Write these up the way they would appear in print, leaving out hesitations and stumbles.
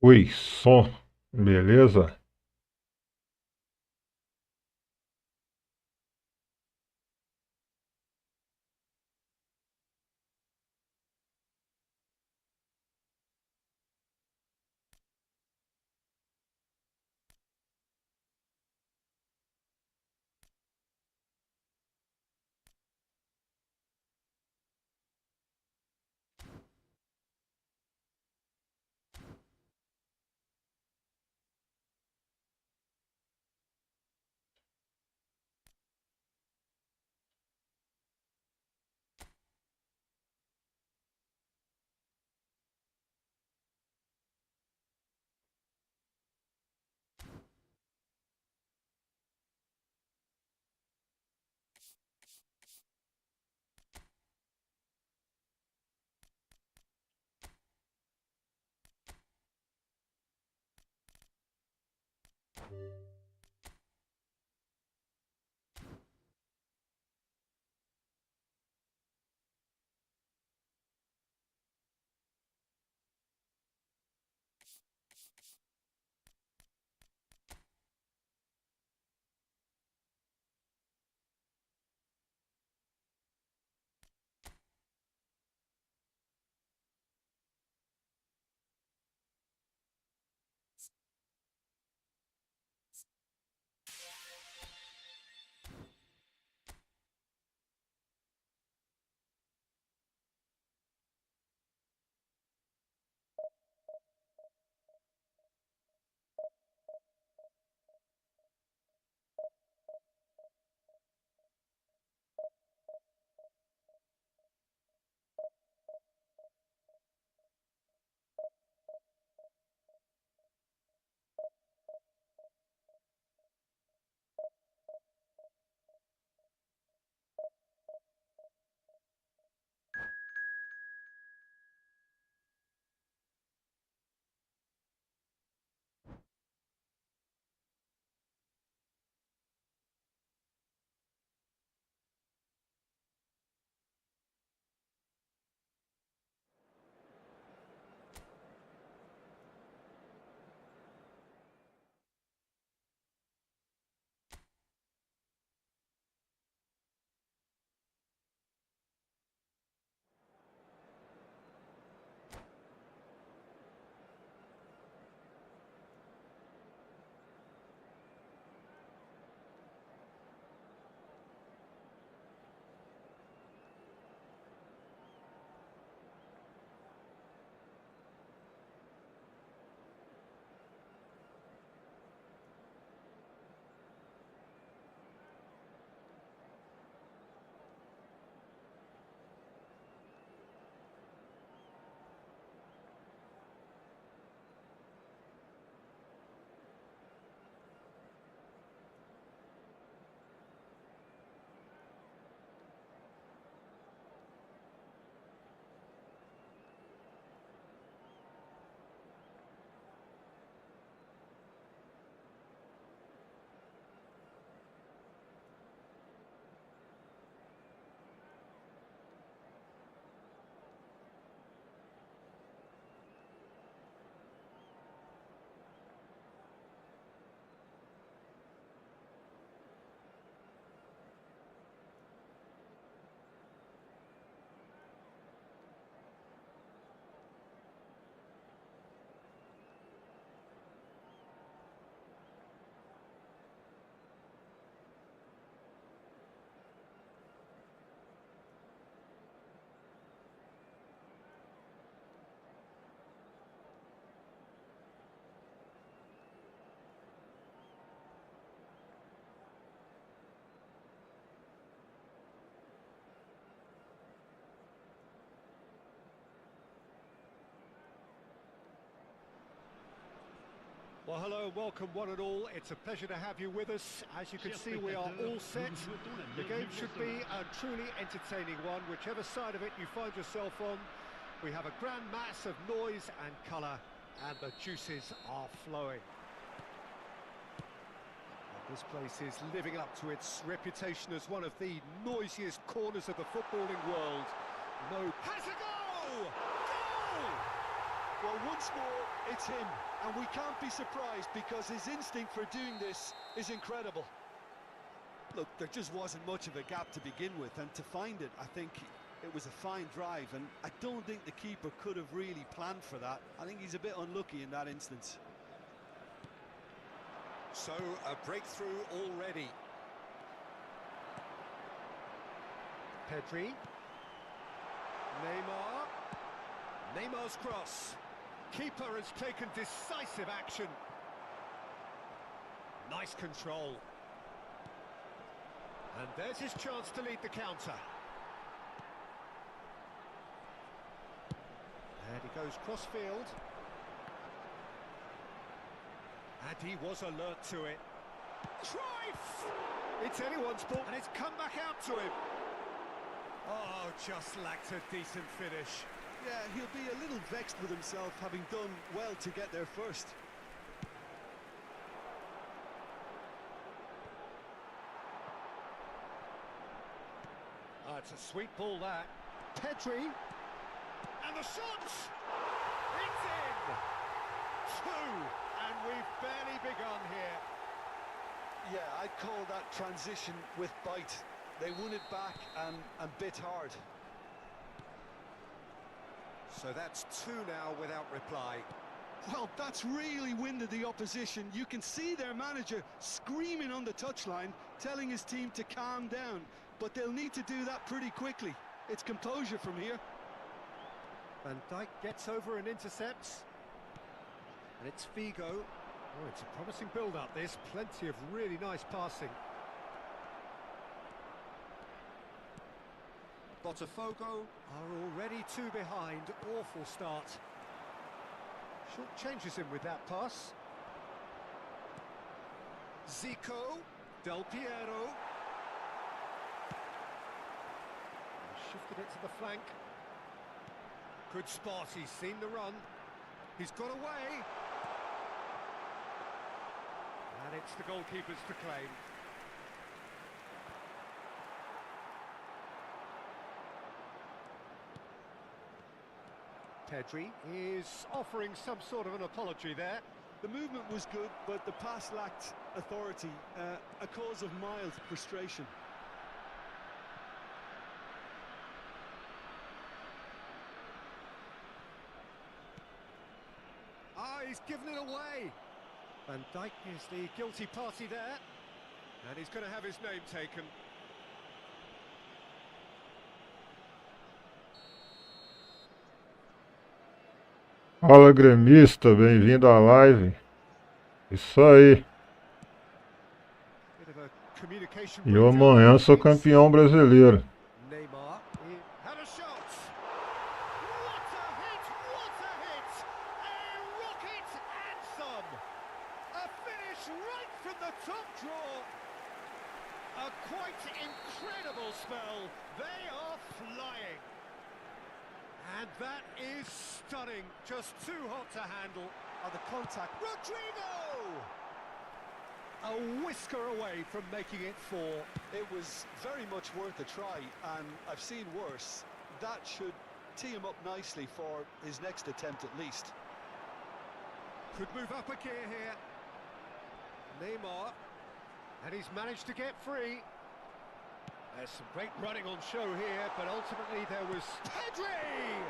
Oi, som, beleza? Well, hello and welcome one and all. It's a pleasure to have you with us. As you can see, we are all set. The game should be a truly entertaining one, whichever side of it you find yourself on. We have a grand mass of noise and colour, and the juices are flowing. This place is living up to its reputation as one of the noisiest corners of the footballing world. No, has a goal! Goal! Well, once more, it's him, and we can't be surprised because his instinct for doing this is incredible. Look, there just wasn't much of a gap to begin with, and to find it, I think it was a fine drive, and I don't think the keeper could have really planned for that. I think he's a bit unlucky in that instance. So, a breakthrough already. Pedri. Neymar's cross. Keeper has taken decisive action. Nice control. And there's his chance to lead the counter. And he goes cross-field. And he was alert to it. Cruyff! It's anyone's ball, and it's come back out to him. Oh, just lacked a decent finish. Yeah, he'll be a little vexed with himself, having done well to get there first. Oh, it's a sweet ball, that. Pedri. And the shot! It's in! 2! And we've barely begun here. Yeah, I'd call that transition with bite. They won it back and bit hard. So that's 2 now without reply. Well, that's really winded the opposition. You can see their manager screaming on the touchline, telling his team to calm down. But they'll need to do that pretty quickly. It's composure from here. Van Dijk gets over and intercepts. And it's Figo. Oh, it's a promising build-up, this. Plenty of really nice passing. Botafogo are already 2 behind. Awful start. Short changes him with that pass. Zico. Del Piero. Shifted it to the flank. Good spot, he's seen the run. He's got away. And it's the goalkeepers to claim. Pedri is offering some sort of an apology there. The movement was good, but the pass lacked authority, a cause of mild frustration. Ah, he's given it away. Van Dijk is the guilty party there. And he's going to have his name taken. Fala, gremista, bem-vindo à live. Isso aí. E eu amanhã sou campeão brasileiro. Neymar had a shot. What a hit! What a hit! A rocket and some. A finish right from the top draw. A quite incredible spell. They are flying. And that is stunning. Just too hot to handle. Oh, the contact. Rodrigo! A whisker away from making it 4. It was very much worth a try, and I've seen worse. That should tee him up nicely for his next attempt at least. Could move up a gear here. Neymar. And he's managed to get free. There's some great running on show here, but ultimately there was Pedri!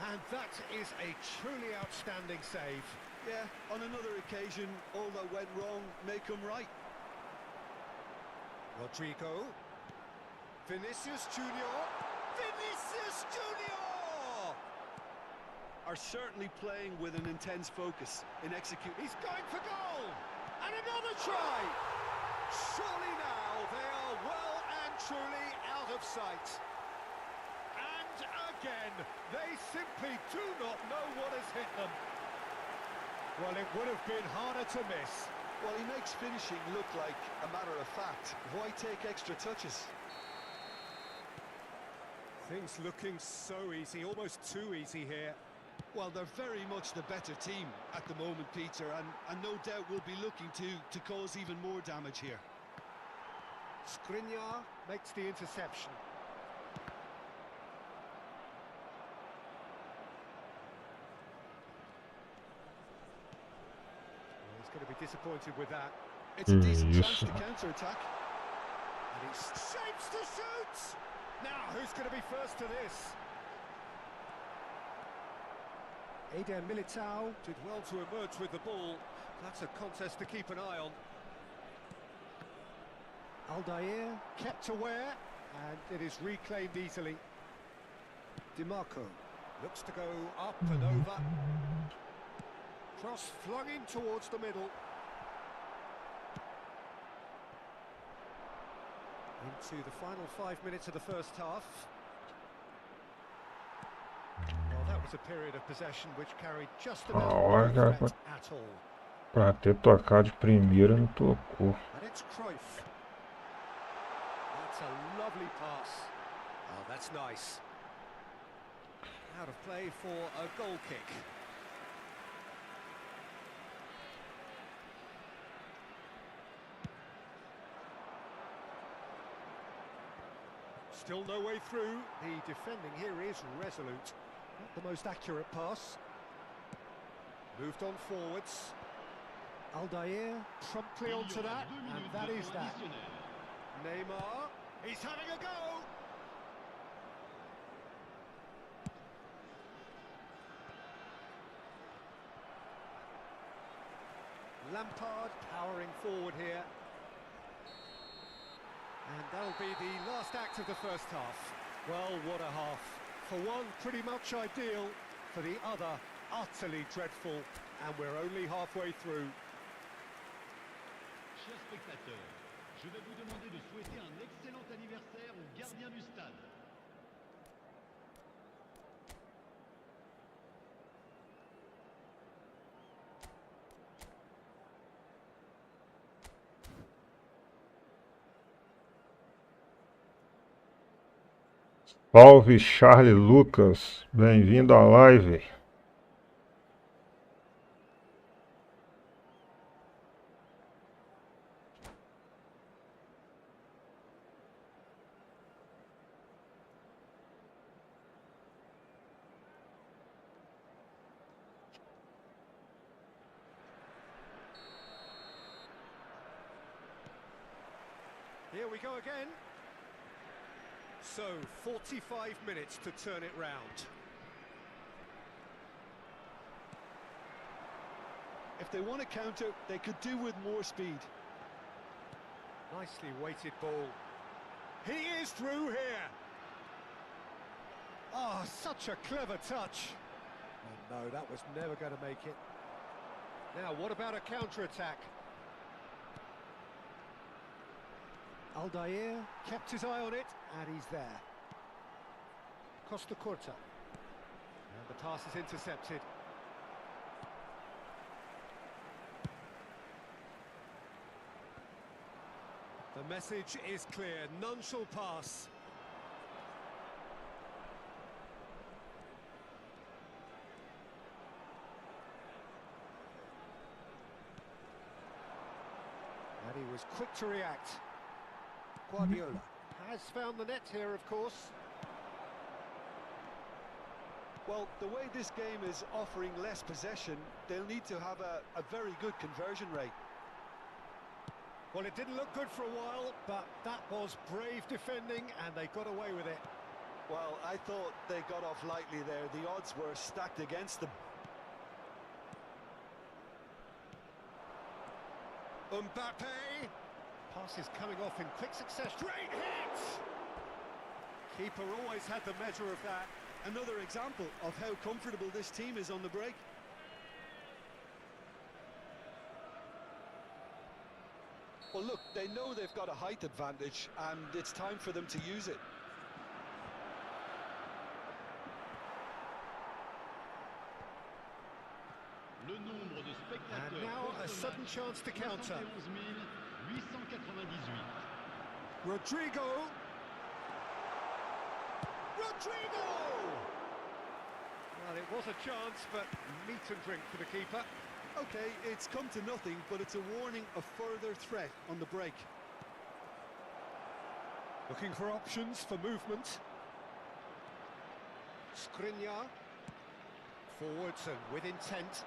And that is a truly outstanding save. Yeah, on another occasion, all that went wrong may come right. Rodrigo. Vinicius Junior. Vinicius Junior! Are certainly playing with an intense focus in executing. He's going for goal! And another try! Surely now they are well and truly out of sight. And again, they simply do not know what has hit them. Well, it would have been harder to miss. Well, he makes finishing look like a matter of fact. Why take extra touches? Things looking so easy, almost too easy here. Well, they're very much the better team at the moment, Peter, and no doubt will be looking to cause even more damage here. Skriniar makes the interception. He's going to be disappointed with that. It's a decent chance Isso. to counter-attack. And he shapes to shoot! Now, who's going to be first to this? Eder Militao did well to emerge with the ball. That's a contest to keep an eye on. Aldair kept aware, and it is reclaimed easily. DiMarco looks to go up and over. Cross flung in towards the middle. Into the final 5 minutes of the first half. Well, that was a period of possession which carried just about hora no que threat at all. Pra ter tocado de primeira, não tocou. And it's Cruyff. That's a lovely pass. Oh, that's nice. Out of play for a goal kick. Still no way through. The defending here is resolute. Not the most accurate pass. Moved on forwards. Aldair promptly onto that, and that is that. Neymar, he's having a go! Lampard powering forward here. And that'll be the last act of the first half. Well, what a half. For one, pretty much ideal. For the other, utterly dreadful. And we're only halfway through. Chers spectateurs, je vais vous demander de souhaiter un excellent anniversaire au gardien du stade. Salve Charlie Lucas, bem-vindo à live. Here we go again. So, 45 minutes to turn it round. If they want to counter, they could do with more speed. Nicely weighted ball. He is through here. Oh, such a clever touch. Oh, no, that was never going to make it. Now, what about a counter-attack? Aldair kept his eye on it, and he's there. Costa Curta. And the pass is intercepted. The message is clear, none shall pass. And he was quick to react. Guardiola has found the net here, of course. Well, the way this game is offering less possession, they'll need to have a very good conversion rate. Well, it didn't look good for a while, but that was brave defending, and they got away with it. Well, I thought they got off lightly there. The odds were stacked against them. Mbappe. Passes coming off in quick succession. Great hit! Keeper always had the measure of that. Another example of how comfortable this team is on the break. Well, look, they know they've got a height advantage, and it's time for them to use it. Le nombre de And now a sudden chance to counter. 898. Rodrigo! Rodrigo! Well, it was a chance, but meat and drink for the keeper. Okay, it's come to nothing, but it's a warning of further threat on the break. Looking for options for movement. Skriniar. Forwards and with intent.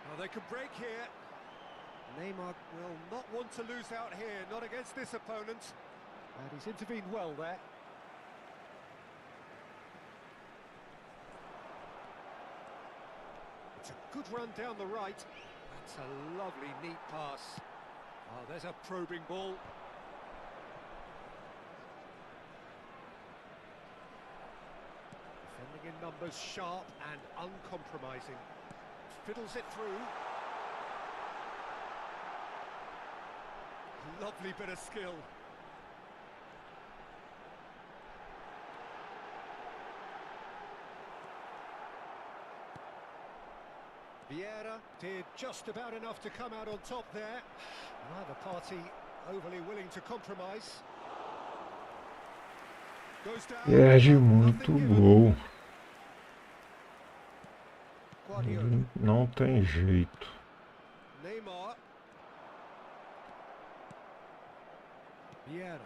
Well, they could break here. Neymar will not want to lose out here, not against this opponent. And he's intervened well there. It's a good run down the right. That's a lovely, neat pass. Oh, there's a probing ball. Defending in numbers, sharp and uncompromising. Fiddles it through. Lovely bit of skill. Vieira did just about enough to come out on top there. Neither party overly willing to compromise. Goes down. Perde muito gol. Guardiola. Não tem jeito. Neymar. Vieira.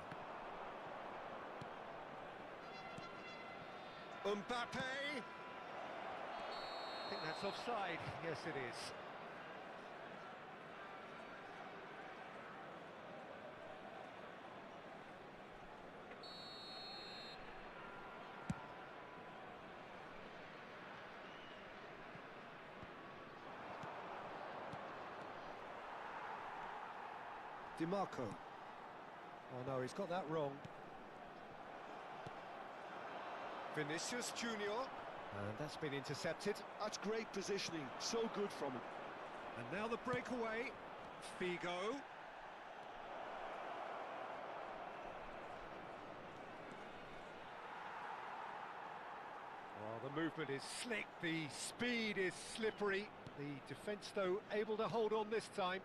Mbappe. I think that's offside. Yes, it is. DiMarco. Oh no, he's got that wrong. Vinicius Junior. And that's been intercepted. That's great positioning, so good from him. And now the breakaway. Figo. Well, the movement is slick, the speed is slippery. The defence, though, able to hold on this time.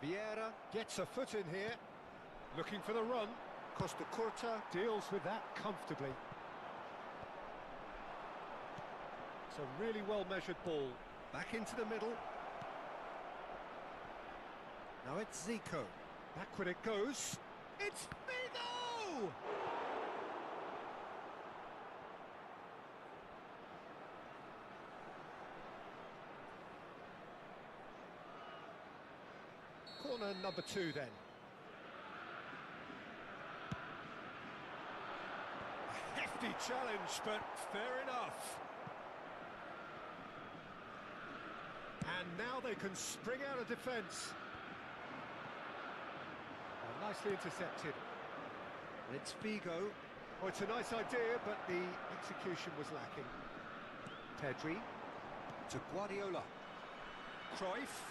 Vieira gets a foot in here. Looking for the run. Costa Curta deals with that comfortably. It's a really well-measured ball. Back into the middle. Now it's Zico. Backward it goes. It's Figo! Corner number 2 then. A hefty challenge, but fair enough. And now they can spring out of defence. Well, nicely intercepted. And it's Figo. Oh, it's a nice idea, but the execution was lacking. Pedri to Guardiola. Cruyff.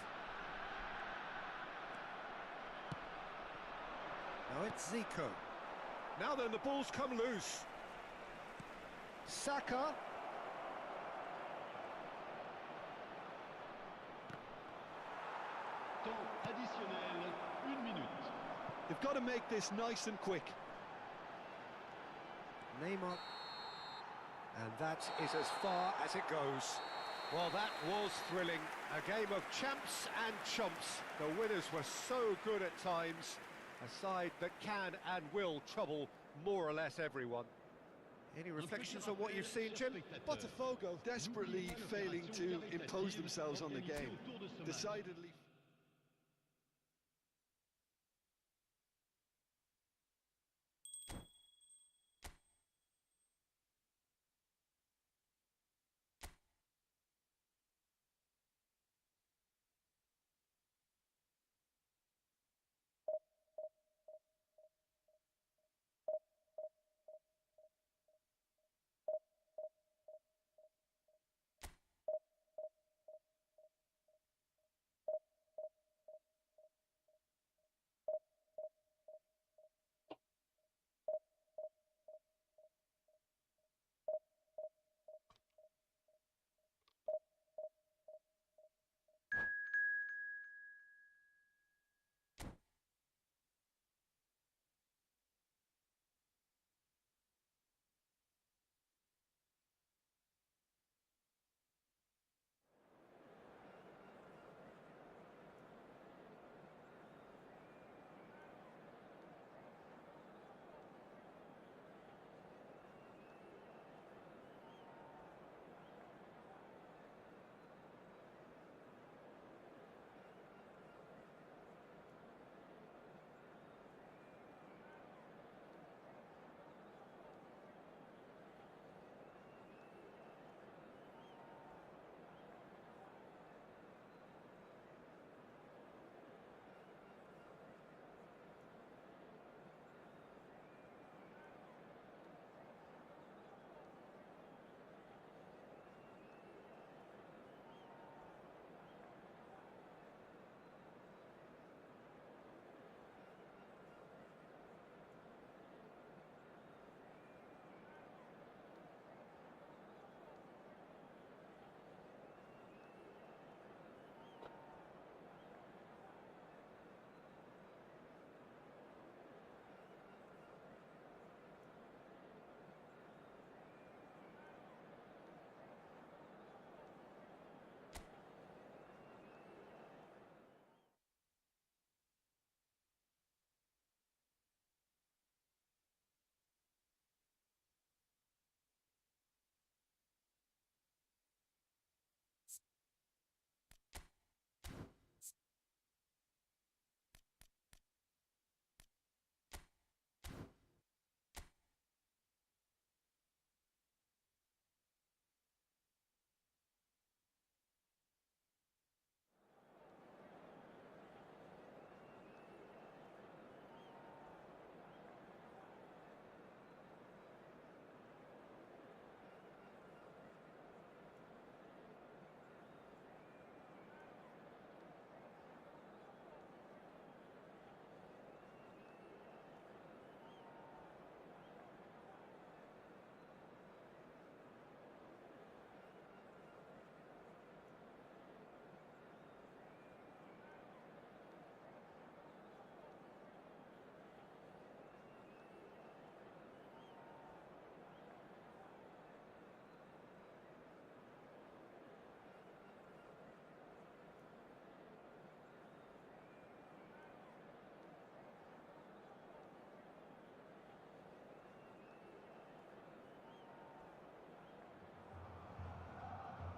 Now it's Zico. Now then, the ball's come loose. Saka. Temps additionnel, 1 minute. They've got to make this nice and quick. Neymar. And that is as far as it goes. Well, that was thrilling. A game of champs and chumps. The winners were so good at times. A side that can and will trouble more or less everyone. Any reflections on what you've seen, Jim? Botafogo desperately failing to impose themselves on the game. Decidedly.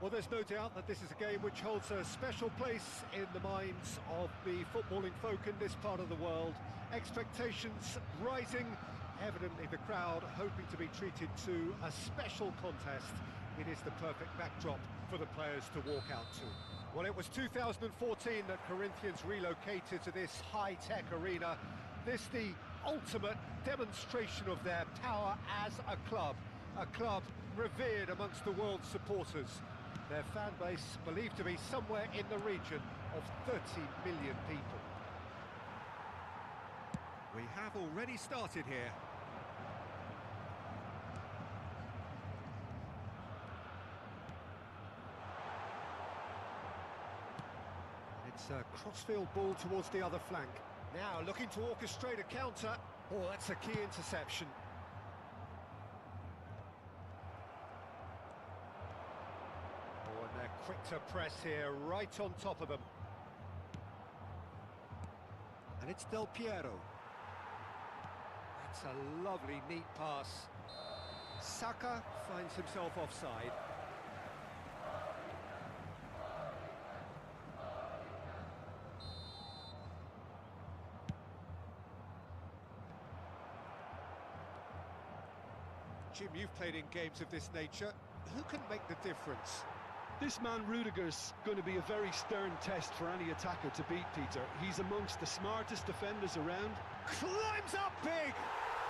Well, there's no doubt that this is a game which holds a special place in the minds of the footballing folk in this part of the world. Expectations rising, evidently the crowd hoping to be treated to a special contest. It is the perfect backdrop for the players to walk out to. Well, it was 2014 that Corinthians relocated to this high-tech arena. This the ultimate demonstration of their power as a club revered amongst the world's supporters. Their fan base believed to be somewhere in the region of 30 million people. We have already started here. It's a crossfield ball towards the other flank. Now looking to orchestrate a counter. Oh, that's a key interception. Oh, and they're quick to press here, right on top of them. And it's Del Piero. That's a lovely, neat pass. Saka finds himself offside. Jim, you've played in games of this nature. Who can make the difference? This man Rudiger's going to be a very stern test for any attacker to beat, Peter. He's amongst the smartest defenders around. Climbs up big!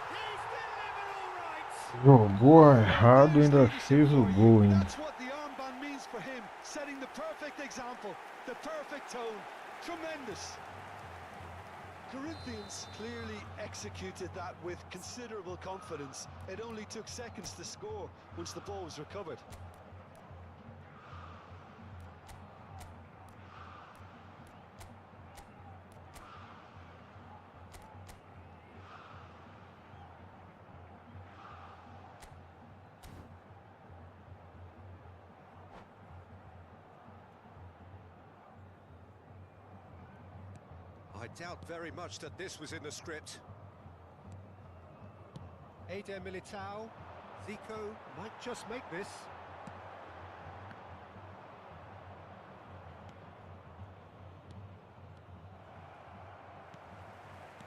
He's delivered all right! Jogou errado e ainda fez o gol ainda. That's what the armband means for him, setting the perfect example, the perfect tone. Tremendous. Corinthians clearly executed that with considerable confidence. It only took seconds to score once the ball was recovered. I doubt very much that this was in the script. Eder Militao. Zico might just make this.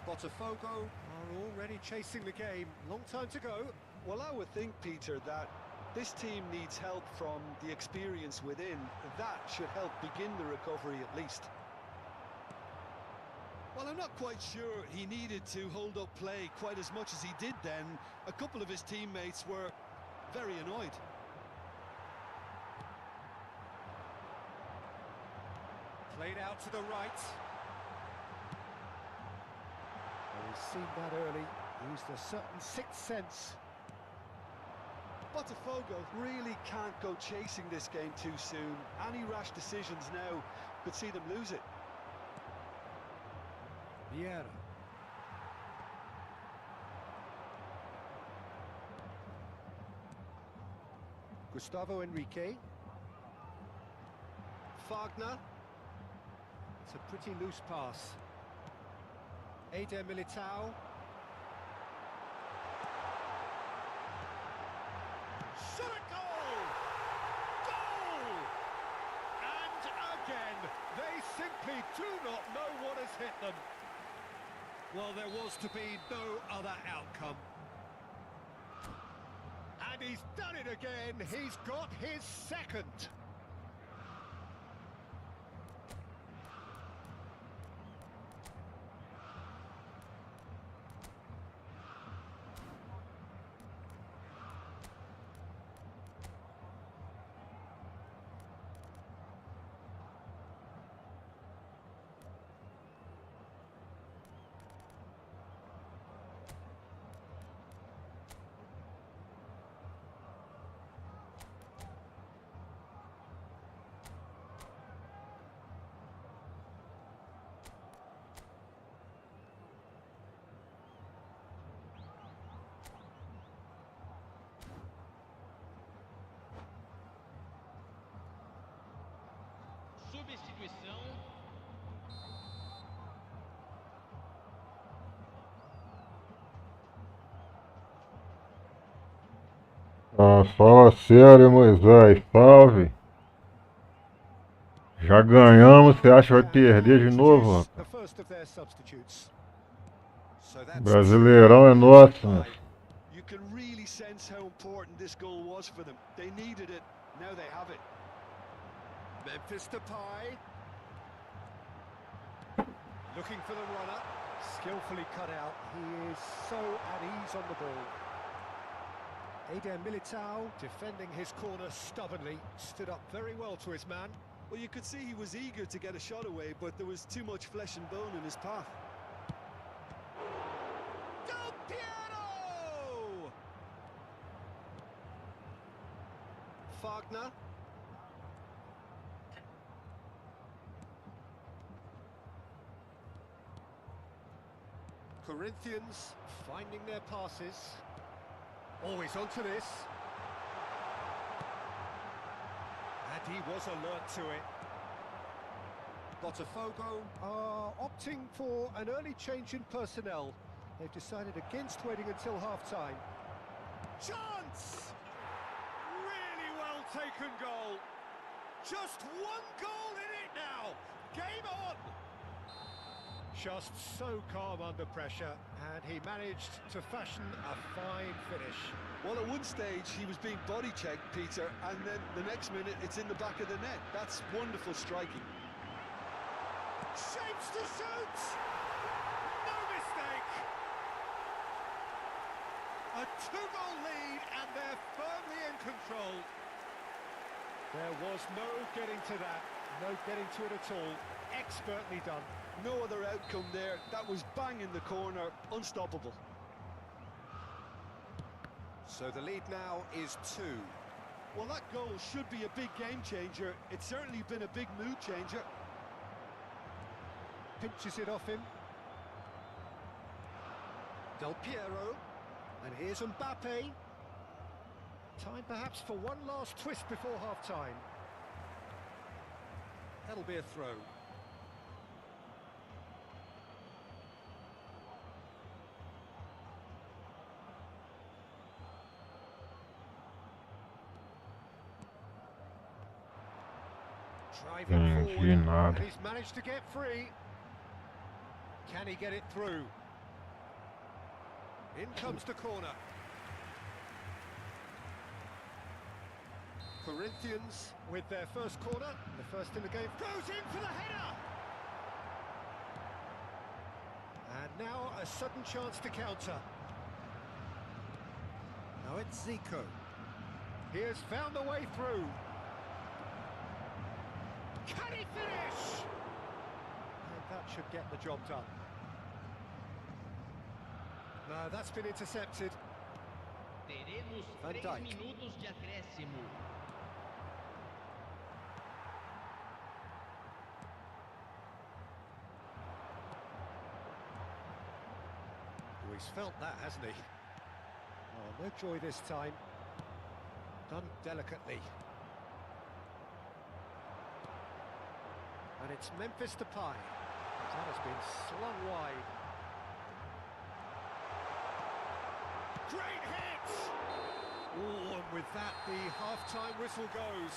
Botafogo are already chasing the game. Long time to go. Well, I would think, Peter, that this team needs help from the experience within. That should help begin the recovery at least. Well, I'm not quite sure he needed to hold up play quite as much as he did then. A couple of his teammates were very annoyed. Played out to the right. Well, he's seen that early. Used a certain sixth sense. Botafogo really can't go chasing this game too soon. Any rash decisions now could see them lose it. Vieira. Gustavo Enrique. Wagner. It's a pretty loose pass. Eder Militao. Shot a goal! Goal! And again, they simply do not know what has hit them. Well, there was to be no other outcome. And he's done it again. He's got his second. Substituição. Ah, fala sério, Moisés. Salve. Já ganhamos, você acha que vai perder de novo, rapaz? The first of their substitutes. So that's Brasileirão é nosso, né? you can really sense how important this goal was for them. They needed it, now they have it. Memphis Depay. Looking for the runner. Skillfully cut out. He is so at ease on the ball. Eder Militao defending his corner stubbornly. Stood up very well to his man. Well, you could see he was eager to get a shot away, but there was too much flesh and bone in his path. Del Piero! Wagner. Corinthians finding their passes. Always onto this. And he was alert to it. Botafogo are opting for an early change in personnel. They've decided against waiting until half-time. Chance! Really well taken goal. Just one goal in it now. Game on! Just so calm under pressure, and he managed to fashion a fine finish. Well, at one stage he was being body checked, Peter, and then the next minute it's in the back of the net. That's wonderful striking. Shapes to shoot! No mistake! A two-goal lead, and they're firmly in control. There was no getting to that, no getting to it at all. Expertly done. No other outcome there. That was bang in the corner, unstoppable. So the lead now is 2. Well, that goal should be a big game changer. It's certainly been a big mood changer. Pinches it off him. Del Piero. And here's Mbappe. Time perhaps for one last twist before half-time. That'll be a throw. Driving forward, and he's managed to get free. Can he get it through? In comes the corner. Corinthians with their first corner, the first in the game, goes in for the header! And now a sudden chance to counter. Now it's Zico. He has found the way through. Can he finish? And that should get the job done. No, that's been intercepted. Teremos Van 3 Dijk. minutos de acréscimo. Oh, he's felt that, hasn't he? Oh, no joy this time. Done delicately. And it's Memphis Depay. That has been slung wide. Great hit! Oh, and with that, the half-time whistle goes.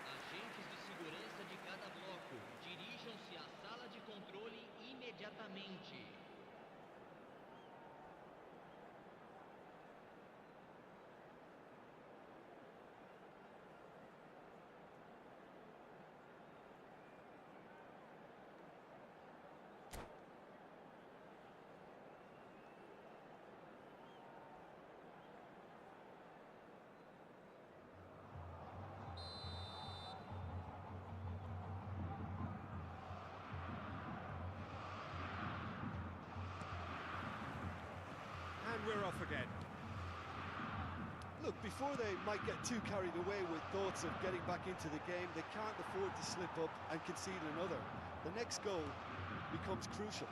Agentes de segurança de cada bloco, dirijam-se à sala de controle imediatamente. And we're off again. Look, before they might get too carried away with thoughts of getting back into the game, they can't afford to slip up and concede another. The next goal becomes crucial.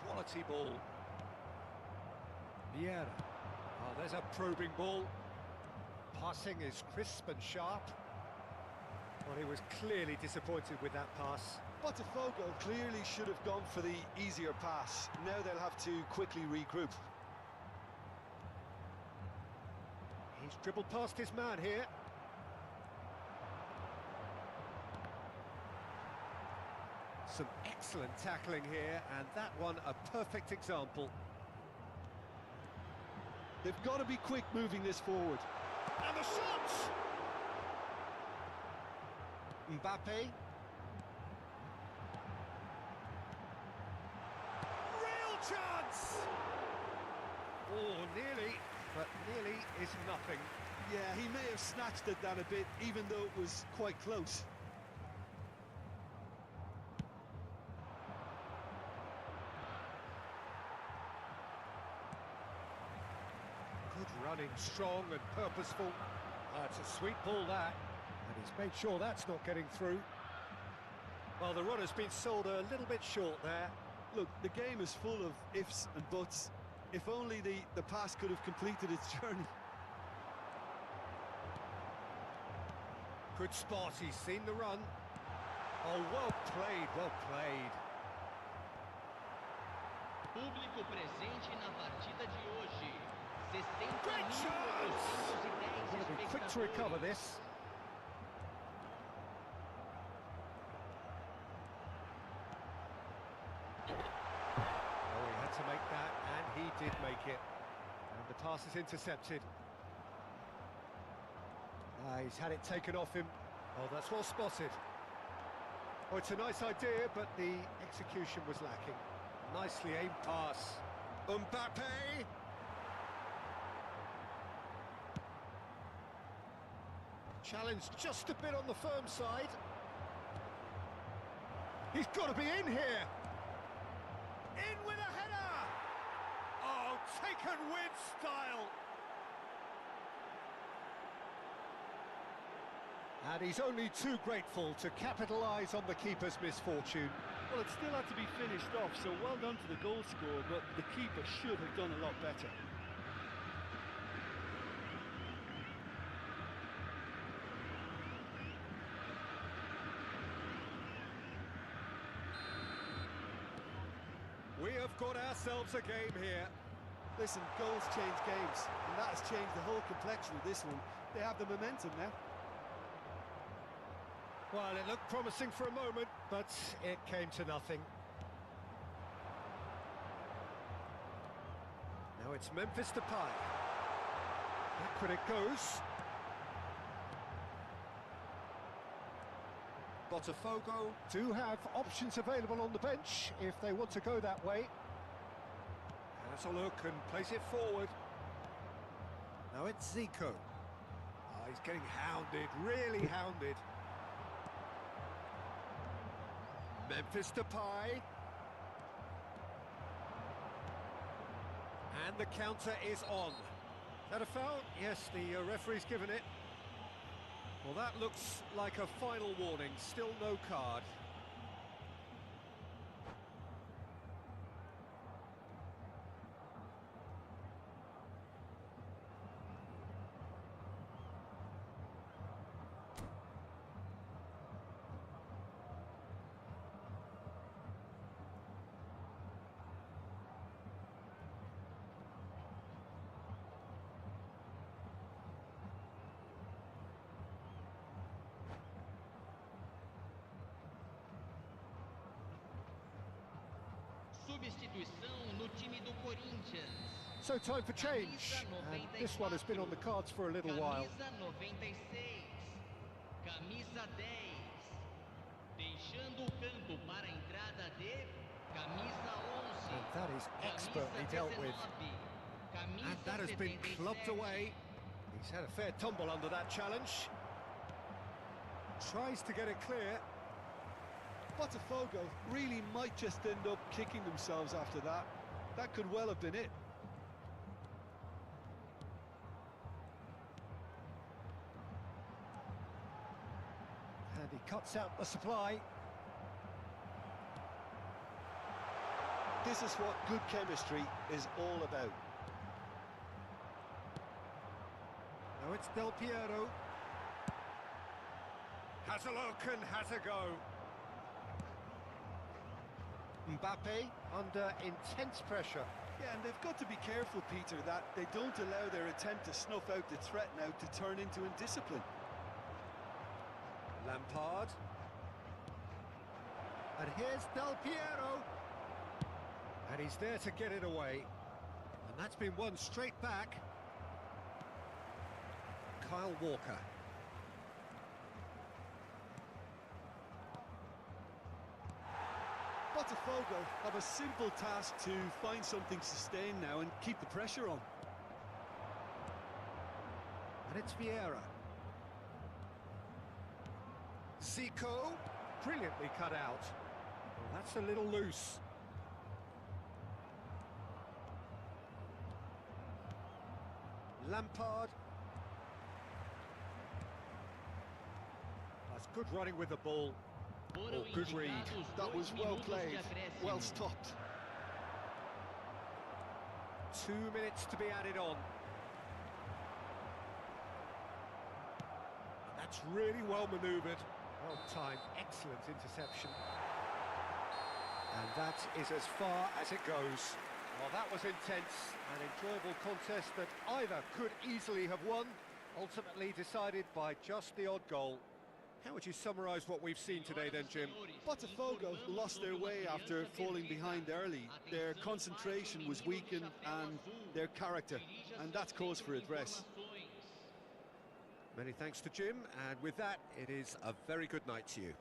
Quality ball. Vieira. Oh, there's a probing ball. Passing is crisp and sharp. Well, he was clearly disappointed with that pass. Botafogo clearly should have gone for the easier pass. Now they'll have to quickly regroup. He's dribbled past his man here. Some excellent tackling here, and that one a perfect example. They've got to be quick moving this forward. And the shot! Mbappe. Real chance! Oh, nearly, but nearly is nothing. Yeah, he may have snatched at that a bit, even though it was quite close. Good running, strong and purposeful. It's a sweet ball, that. And he's made sure that's not getting through. Well, the run has been sold a little bit short there. Look, the game is full of ifs and buts. If only the pass could have completed its journey. Good spot, he's seen the run. Oh, well played, well played. Público presente na partida de hoje. Great chance! Got to be quick to recover this. Oh, he had to make that, and he did make it. And the pass is intercepted. He's had it taken off him. Oh, that's well spotted. Oh, it's a nice idea, but the execution was lacking. Nicely aimed pass. Mbappe! Challenge just a bit on the firm side. He's got to be in here. In with a header! Oh, taken with style. And he's only too grateful to capitalise on the keeper's misfortune. Well, it still had to be finished off, so well done to the goal scorer, but the keeper should have done a lot better. We have got ourselves a game here. Listen, goals change games, and that has changed the whole complexion of this one. They have the momentum now. Well, it looked promising for a moment, but it came to nothing. Now it's Memphis Depay. Backward it goes. Botafogo do have options available on the bench if they want to go that way. Has a look and plays it forward. Now it's Zico. Oh, he's getting hounded, really hounded. Memphis Depay. And the counter is on. Is that a foul? Yes, the referee's given it. Well, that looks like a final warning. Still no card. Substituição no time do Corinthians. So time for change, and this one has been on the cards for a little while. Camisa 96. Camisa 10. Deixando o campo para a entrada de Camisa 11. And that is expertly dealt with. And that has been clubbed away. He's had a fair tumble under that challenge. Tries to get it clear. Botafogo really might just end up kicking themselves after that. That could well have been it. And he cuts out the supply. This is what good chemistry is all about. Now it's Del Piero. Has a look and has a go. Mbappe under intense pressure. Yeah, and they've got to be careful, Peter, that they don't allow their attempt to snuff out the threat now to turn into indiscipline. Lampard. And here's Del Piero. And he's there to get it away. And that's been won straight back. Kyle Walker. Botafogo have a simple task to find something sustained now and keep the pressure on. And it's Vieira. Zico, brilliantly cut out. Well, that's a little loose. Lampard. That's good running with the ball. Foram good read. indicados That 2 was well minutos de played, acréscimo. well stopped. 2 minutes to be added on. That's really well manoeuvred. Well timed, excellent interception. And that is as far as it goes. Well, that was intense, an enjoyable contest that either could easily have won, ultimately decided by just the odd goal. How would you summarise what we've seen today then, Jim? Botafogo lost their way after falling behind early. Their concentration was weakened and their character, and that's cause for address. Many thanks to Jim, and with that, it is a very good night to you.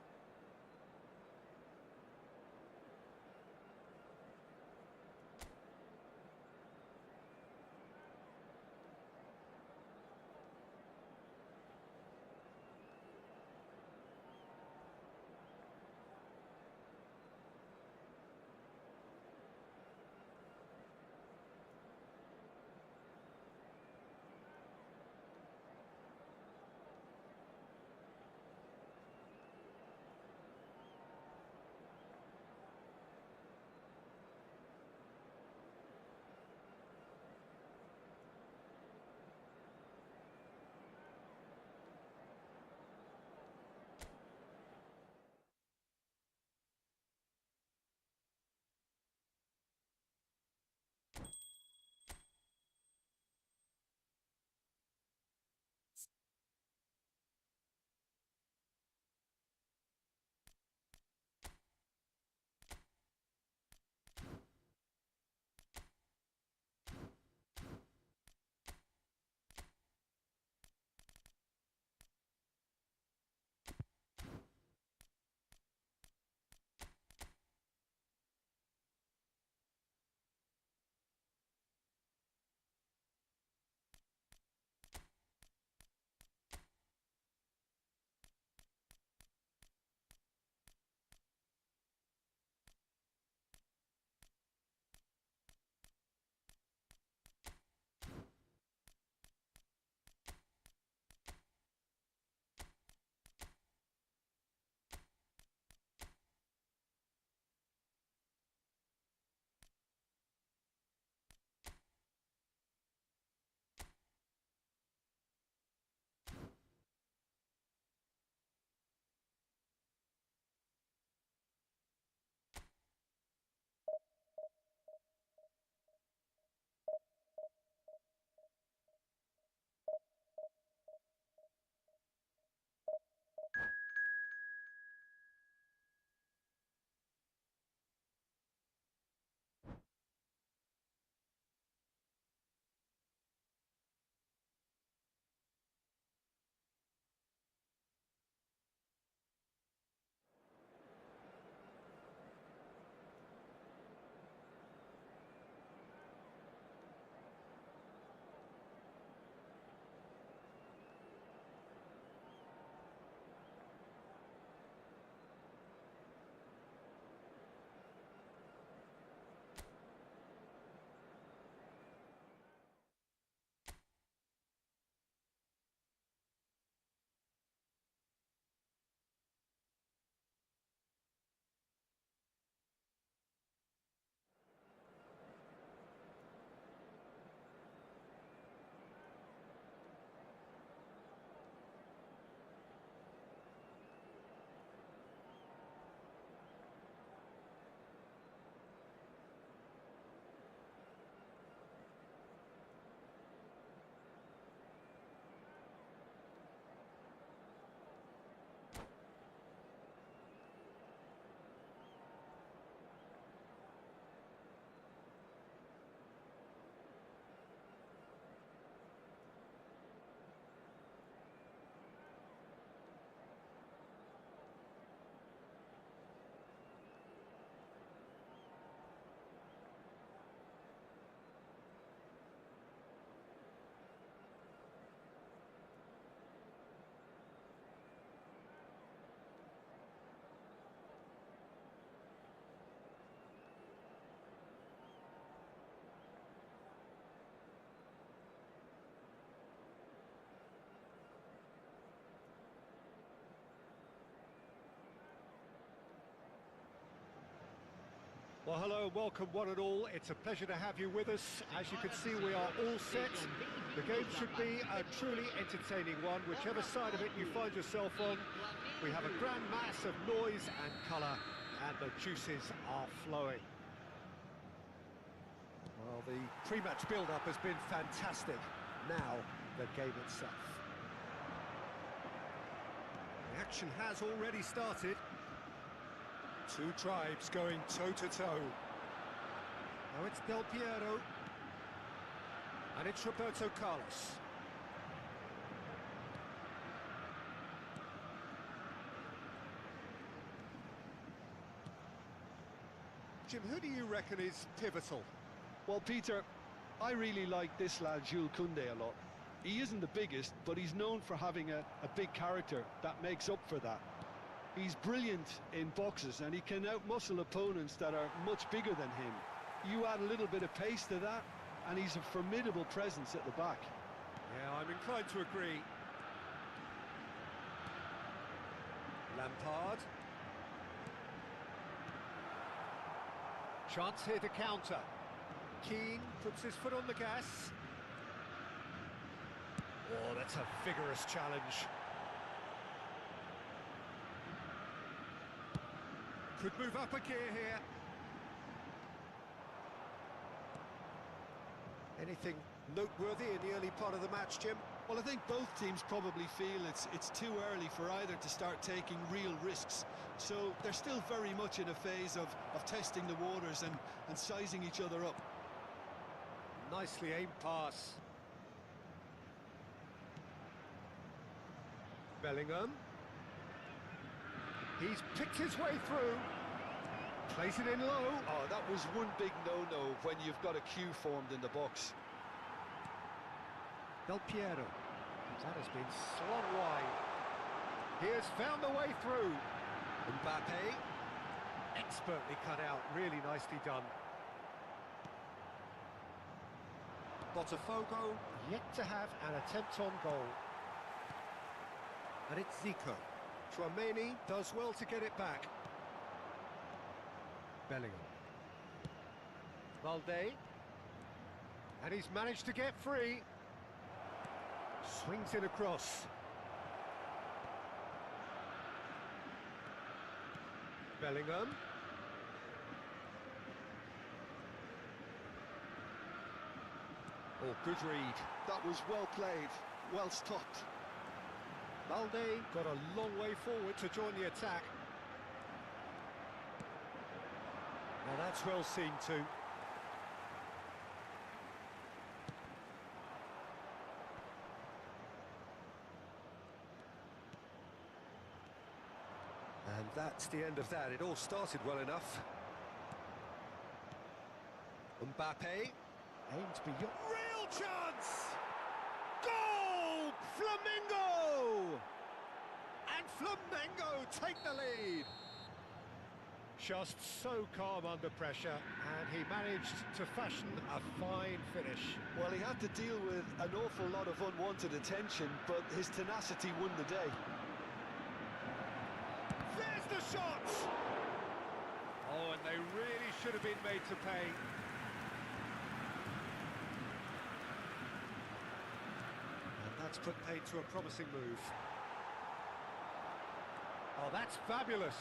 Well, hello and welcome one and all. It's a pleasure to have you with us. As you can see, we are all set. The game should be a truly entertaining one, whichever side of it you find yourself on. We have a grand mass of noise and colour, and the juices are flowing. Well, the pre-match build-up has been fantastic. Now, the game itself. The action has already started. Two tribes going toe-to-toe. Now it's Del Piero. And it's Roberto Carlos. Jim, who do you reckon is pivotal? Well, Peter, I really like this lad, Jules Koundé, a lot. He isn't the biggest, but he's known for having a big character that makes up for that. He's brilliant in boxes, and he can outmuscle opponents that are much bigger than him. You add a little bit of pace to that, and he's a formidable presence at the back. Yeah, I'm inclined to agree. Lampard. Chance here to counter. Keane puts his foot on the gas. Oh, that's a vigorous challenge. Could move up a gear here. Anything noteworthy in the early part of the match, Jim? Well, I think both teams probably feel it's too early for either to start taking real risks. So they're still very much in a phase of testing the waters and sizing each other up. Nicely aimed pass. Bellingham. He's picked his way through. Plays it in low. Oh, that was one big no-no when you've got a queue formed in the box. Del Piero. That has been slung wide. He has found the way through. Mbappe. Expertly cut out. Really nicely done. Botafogo yet to have an attempt on goal. And it's Zico. Tchouaméni does well to get it back. Bellingham. Valde. And he's managed to get free. Swings it across. Bellingham. Oh, good read. That was well played, well stopped. Valde got a long way forward to join the attack. Well, that's well seen too. And that's the end of that. It all started well enough. Mbappe aims beyond. Real chance! Goal! Flamengo! And Flamengo take the lead. Just so calm under pressure, and he managed to fashion a fine finish. Well, he had to deal with an awful lot of unwanted attention, but his tenacity won the day. There's the shot! Oh, and they really should have been made to pay. And that's put paid to a promising move. Oh, that's fabulous.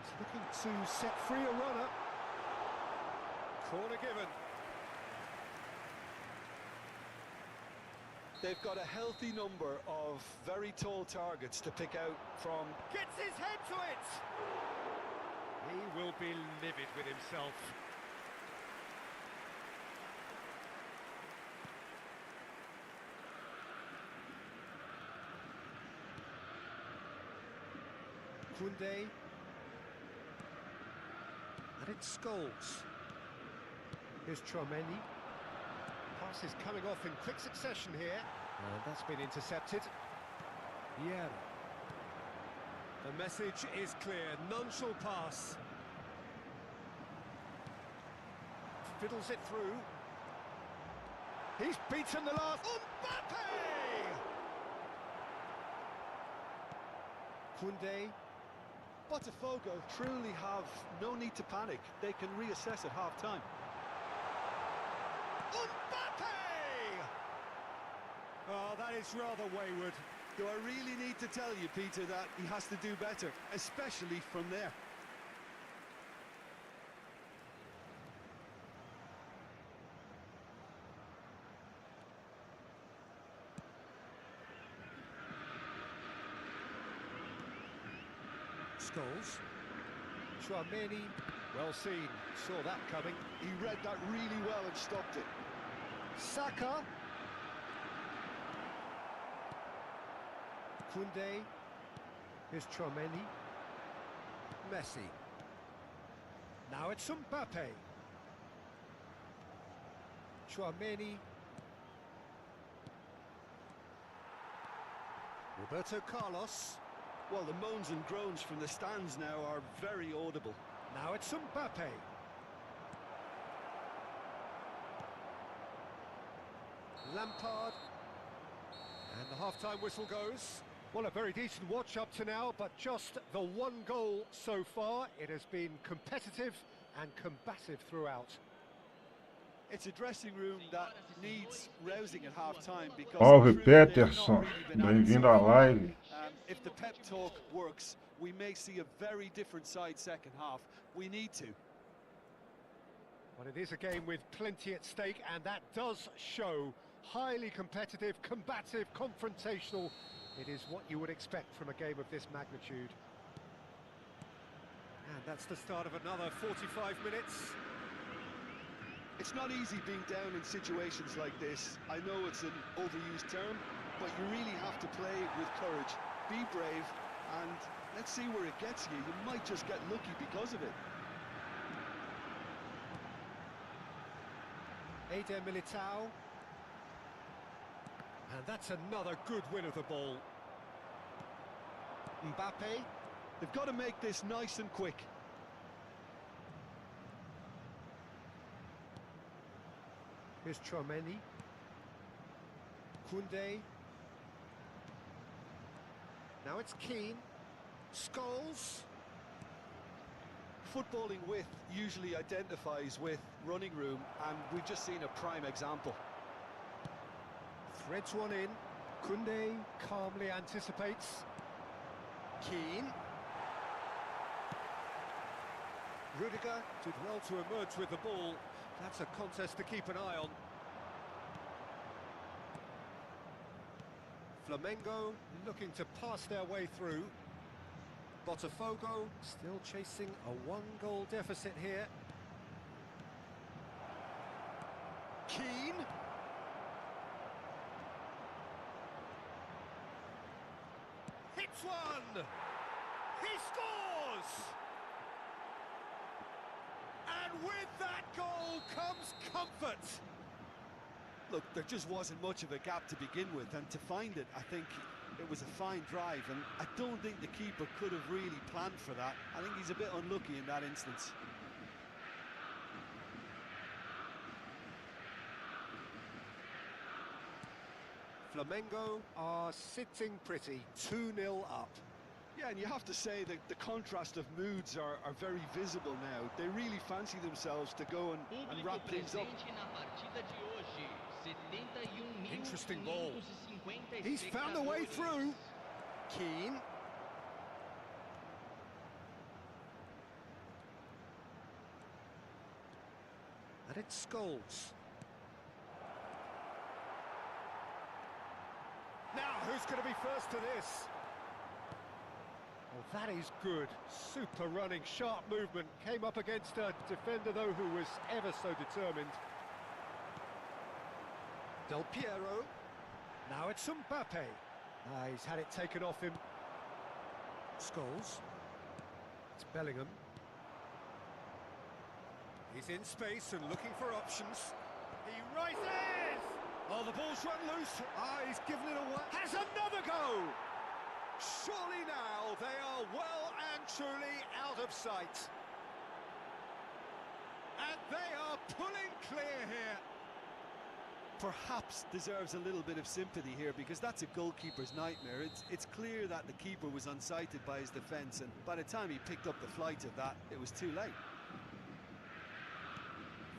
He's looking to set free a runner. Corner given. They've got a healthy number of very tall targets to pick out from. Gets his head to it! He will be livid with himself. Koundé. And it's Scholes. Here's Tchouaméni. Pass is coming off in quick succession here. And that's been intercepted. Yeah. The message is clear. None shall pass. Fiddles it through. He's beaten the last. Mbappe! Koundé. Botafogo truly have no need to panic. They can reassess at half-time. Mbappe! Oh, that is rather wayward. Do I really need to tell you, Peter, that he has to do better, especially from there? Scholes. Chouameni, well seen, saw that coming. He read that really well and stopped it. Saka. Koundé. Here's Chouameni. Messi. Now it's Mbappe. Chouameni. Roberto Carlos. Well, the moans and groans from the stands now are very audible. Now it's Mbappe. Lampard. And the half-time whistle goes. Well, a very decent watch up to now, but just the one goal so far. It has been competitive and combative throughout. It's a dressing room that needs rousing at half-time because Salve truly they've not Peterson, really been at it bem-vindo so à far. live. If the pep talk works, we may see a very different side second half. We need to. Well, it is a game with plenty at stake, and that does show. Highly competitive, combative, confrontational. It is what you would expect from a game of this magnitude. And that's the start of another 45 minutes. It's not easy being down in situations like this. I know it's an overused term, but you really have to play with courage. Be brave, and let's see where it gets you. You might just get lucky because of it. Eder Militao. And that's another good win of the ball. Mbappe. They've got to make this nice and quick. Here's Chouameni. Koundé. Now it's Keane. Scholes. Footballing width usually identifies with running room, and we've just seen a prime example. Threads one in. Koundé calmly anticipates. Keane. Rudiger did well to emerge with the ball. That's a contest to keep an eye on. Flamengo looking to pass their way through. Botafogo still chasing a one-goal deficit here. Keane. Hits one! He scores! And with that goal comes comfort. Look, there just wasn't much of a gap to begin with, and to find it, I think it was a fine drive, and I don't think the keeper could have really planned for that. I think he's a bit unlucky in that instance. Flamengo are sitting pretty, 2-0 up. Yeah, and you have to say that the contrast of moods are very visible now. They really fancy themselves to go and wrap things up. Interesting ball. He's found a way through. Keane. And it's Scholes. Now, who's going to be first to this? Well, that is good. Super running, sharp movement. Came up against a defender, though, who was ever so determined. Del Piero. Now it's Mbappe. He's had it taken off him. Scholes. It's Bellingham. He's in space and looking for options. He rises! Oh, the ball's run loose. He's given it away. Has another go! Surely now they are well and truly out of sight. And they are pulling clear here. perhaps deserves a little bit of sympathy here, because that's a goalkeeper's nightmare. It's clear that the keeper was unsighted by his defence, and by the time he picked up the flight of that, it was too late.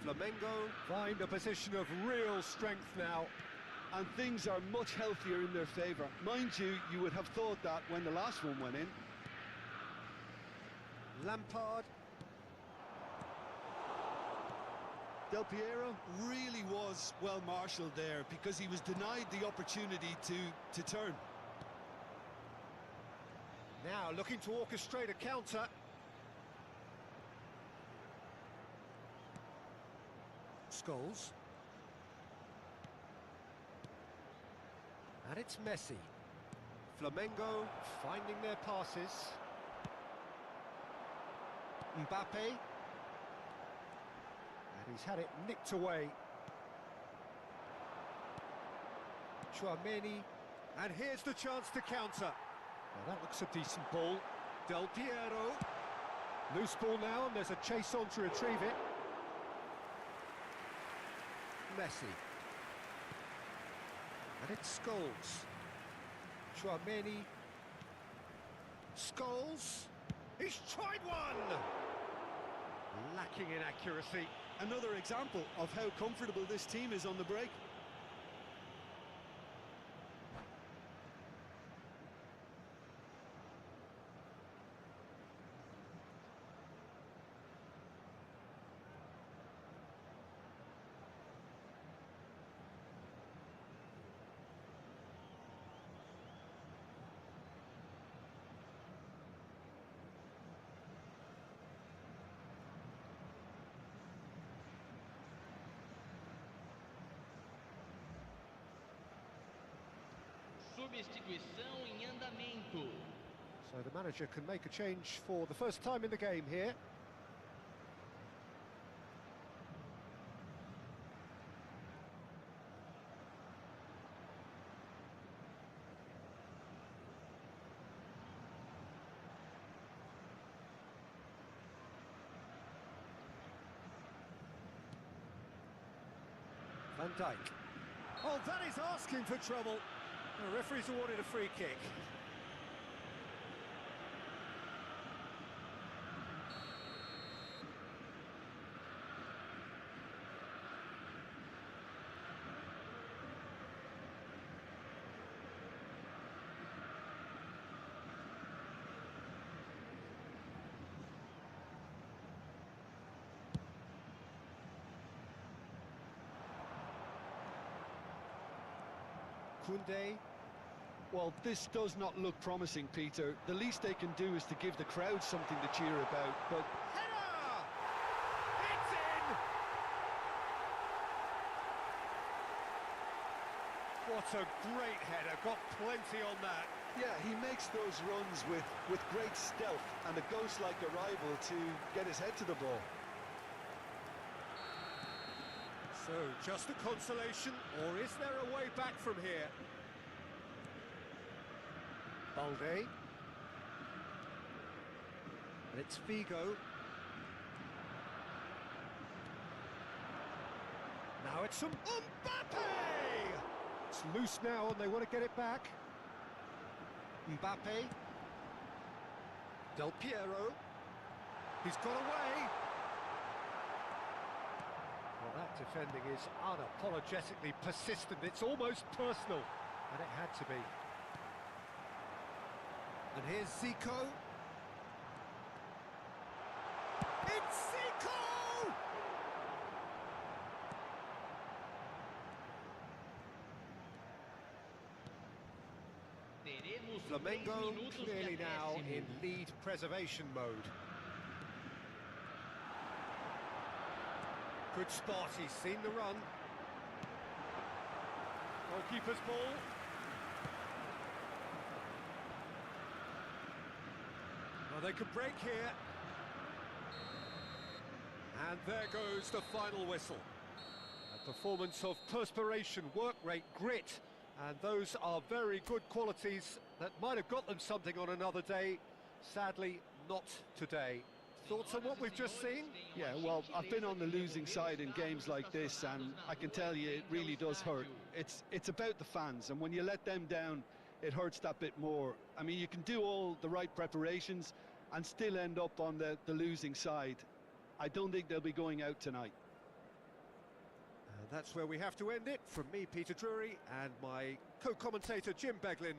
Flamengo find a position of real strength now. And things are much healthier in their favour. Mind you, you would have thought that when the last one went in. Lampard. Del Piero really was well marshalled there, because he was denied the opportunity to turn. Now looking to orchestrate a counter. Scholes. And it's Messi. Flamengo finding their passes. Mbappe. And he's had it nicked away. Chouameni. And here's the chance to counter. Now that looks a decent ball. Del Piero. Loose ball now, and there's a chase on to retrieve it. Messi. And it's Scholes. Chouameni. Scholes. He's tried one! Lacking in accuracy. Another example of how comfortable this team is on the break. Substituição em andamento. So the manager can make a change for the first time in the game here. Van Dijk. Oh, that is asking for trouble. The referee's awarded a free kick. Koundé. Well, this does not look promising, Peter. The least they can do is to give the crowd something to cheer about, but... Header! It's in! What a great header, got plenty on that. Yeah, he makes those runs with great stealth and a ghost-like arrival to get his head to the ball. So, just a consolation, or is there a way back from here? Balde. And it's Figo. Now it's some Mbappe! It's loose now and they want to get it back. Mbappe. Del Piero. He's got away. Well, that defending is unapologetically persistent. It's almost personal. And it had to be. And here's Zico. It's Zico! Teremos 3 Flamengo minutos de clearly now acréscimo. in lead preservation mode. Good spot, he's seen the run. Goalkeeper's ball. Well, they could break here. And there goes the final whistle. A performance of perspiration, work rate, grit. And those are very good qualities that might have got them something on another day. Sadly, not today. Thoughts on what we've just seen? Yeah, well, I've been on the losing side in games like this, and I can tell you it really does hurt. It's about the fans, and when you let them down, it hurts that bit more. I mean, you can do all the right preparations and still end up on the losing side. I don't think they'll be going out tonight. And that's where we have to end it. From me, Peter Drury, and my co-commentator, Jim Beglin.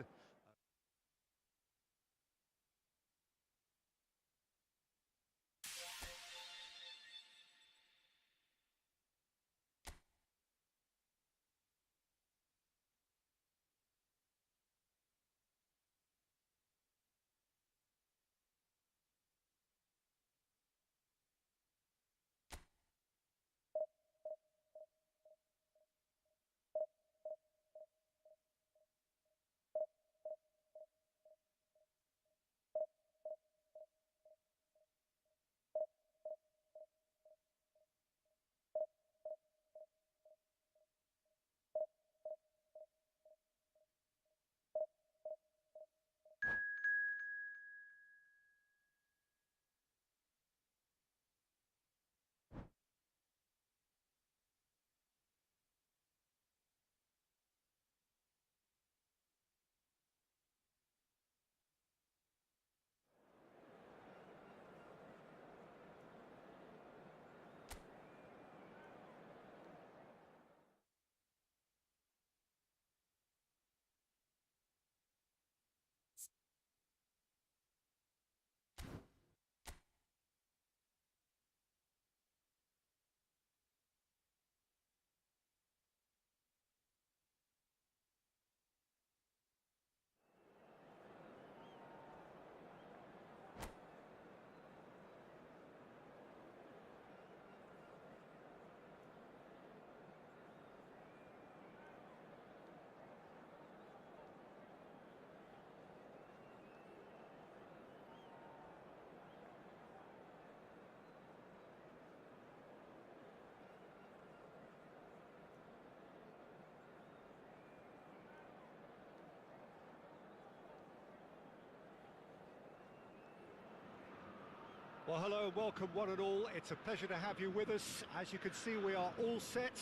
Well, hello and welcome one and all. It's a pleasure to have you with us. As you can see, we are all set.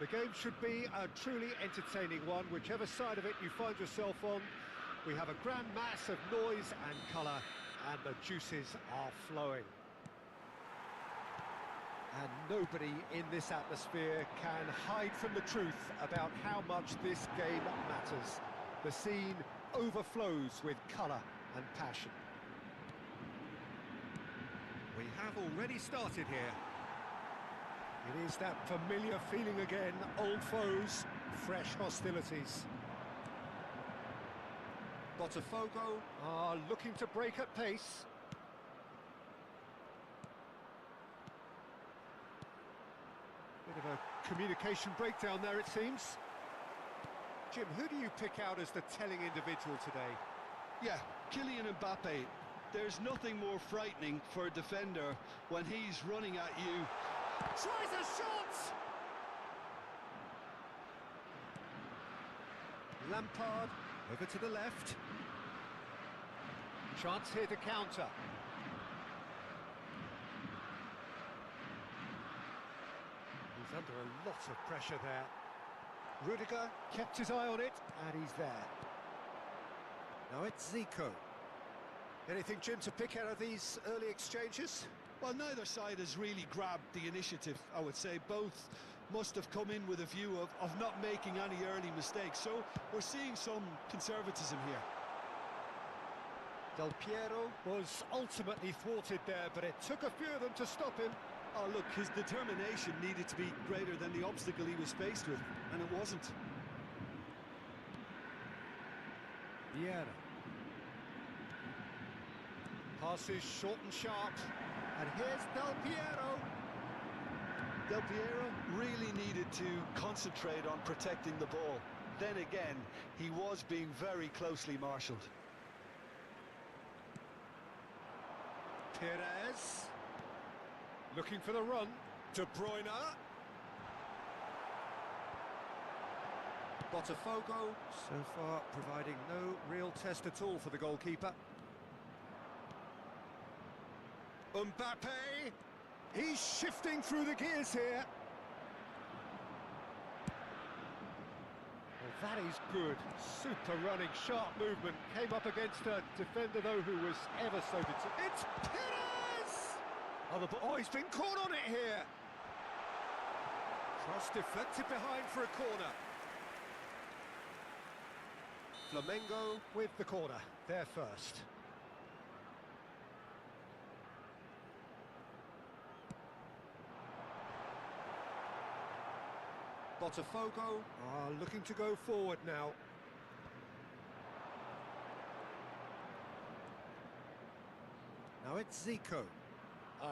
The game should be a truly entertaining one, whichever side of it you find yourself on. We have a grand mass of noise and colour, and the juices are flowing. And nobody in this atmosphere can hide from the truth about how much this game matters. The scene overflows with colour and passion. We have already started here. It is that familiar feeling again, old foes, fresh hostilities. Botafogo are looking to break at pace. Bit of a communication breakdown there, it seems. Jim, who do you pick out as the telling individual today? Yeah, Kylian Mbappe. There's nothing more frightening for a defender when he's running at you. Tries a shot! Lampard over to the left. Chance here to counter. He's under a lot of pressure there. Rudiger kept his eye on it, and he's there. Now it's Zico. Anything, Jim, to pick out of these early exchanges? Well, neither side has really grabbed the initiative, I would say. Both must have come in with a view of not making any early mistakes. So we're seeing some conservatism here. Del Piero was ultimately thwarted there, but it took a few of them to stop him. Oh, look, his determination needed to be greater than the obstacle he was faced with, and it wasn't. Vieira. Passes short and sharp. And here's Del Piero. Del Piero really needed to concentrate on protecting the ball. Then again, he was being very closely marshalled. Perez. Looking for the run. De Bruyne. Botafogo, so far providing no real test at all for the goalkeeper. Mbappe, he's shifting through the gears here. Well, that is good. Super running, sharp movement. Came up against a defender, though, who was ever so determined. It's Pires! Oh, he's been caught on it here. Cross deflected behind for a corner. Flamengo with the corner. They're first. Botafogo are looking to go forward now. Now it's Zico.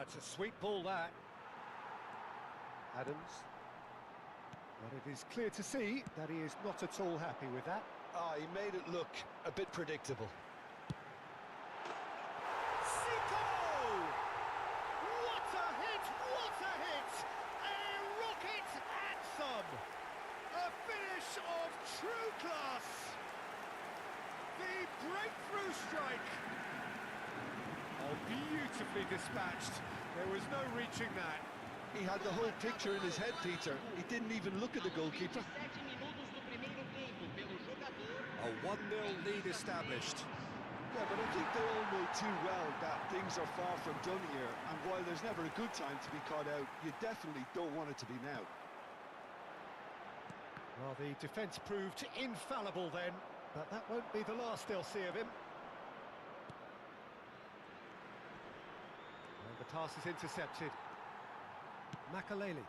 It's a sweet ball, that. Adams. But it is clear to see that he is not at all happy with that. He made it look a bit predictable. Zico! What a hit! What a hit! A rocket and some! A finish of true class! The breakthrough strike! Oh, beautifully dispatched. There was no reaching that. He had the whole picture in his head, Peter. He didn't even look at the goalkeeper. 7 minutos do primeiro tempo pelo jogador. A 1-0 lead established. Yeah, but I think they all know too well that things are far from done here, and while there's never a good time to be caught out, you definitely don't want it to be now. Well, the defence proved infallible then, but that won't be the last they'll see of him. And the pass is intercepted. Makaleli.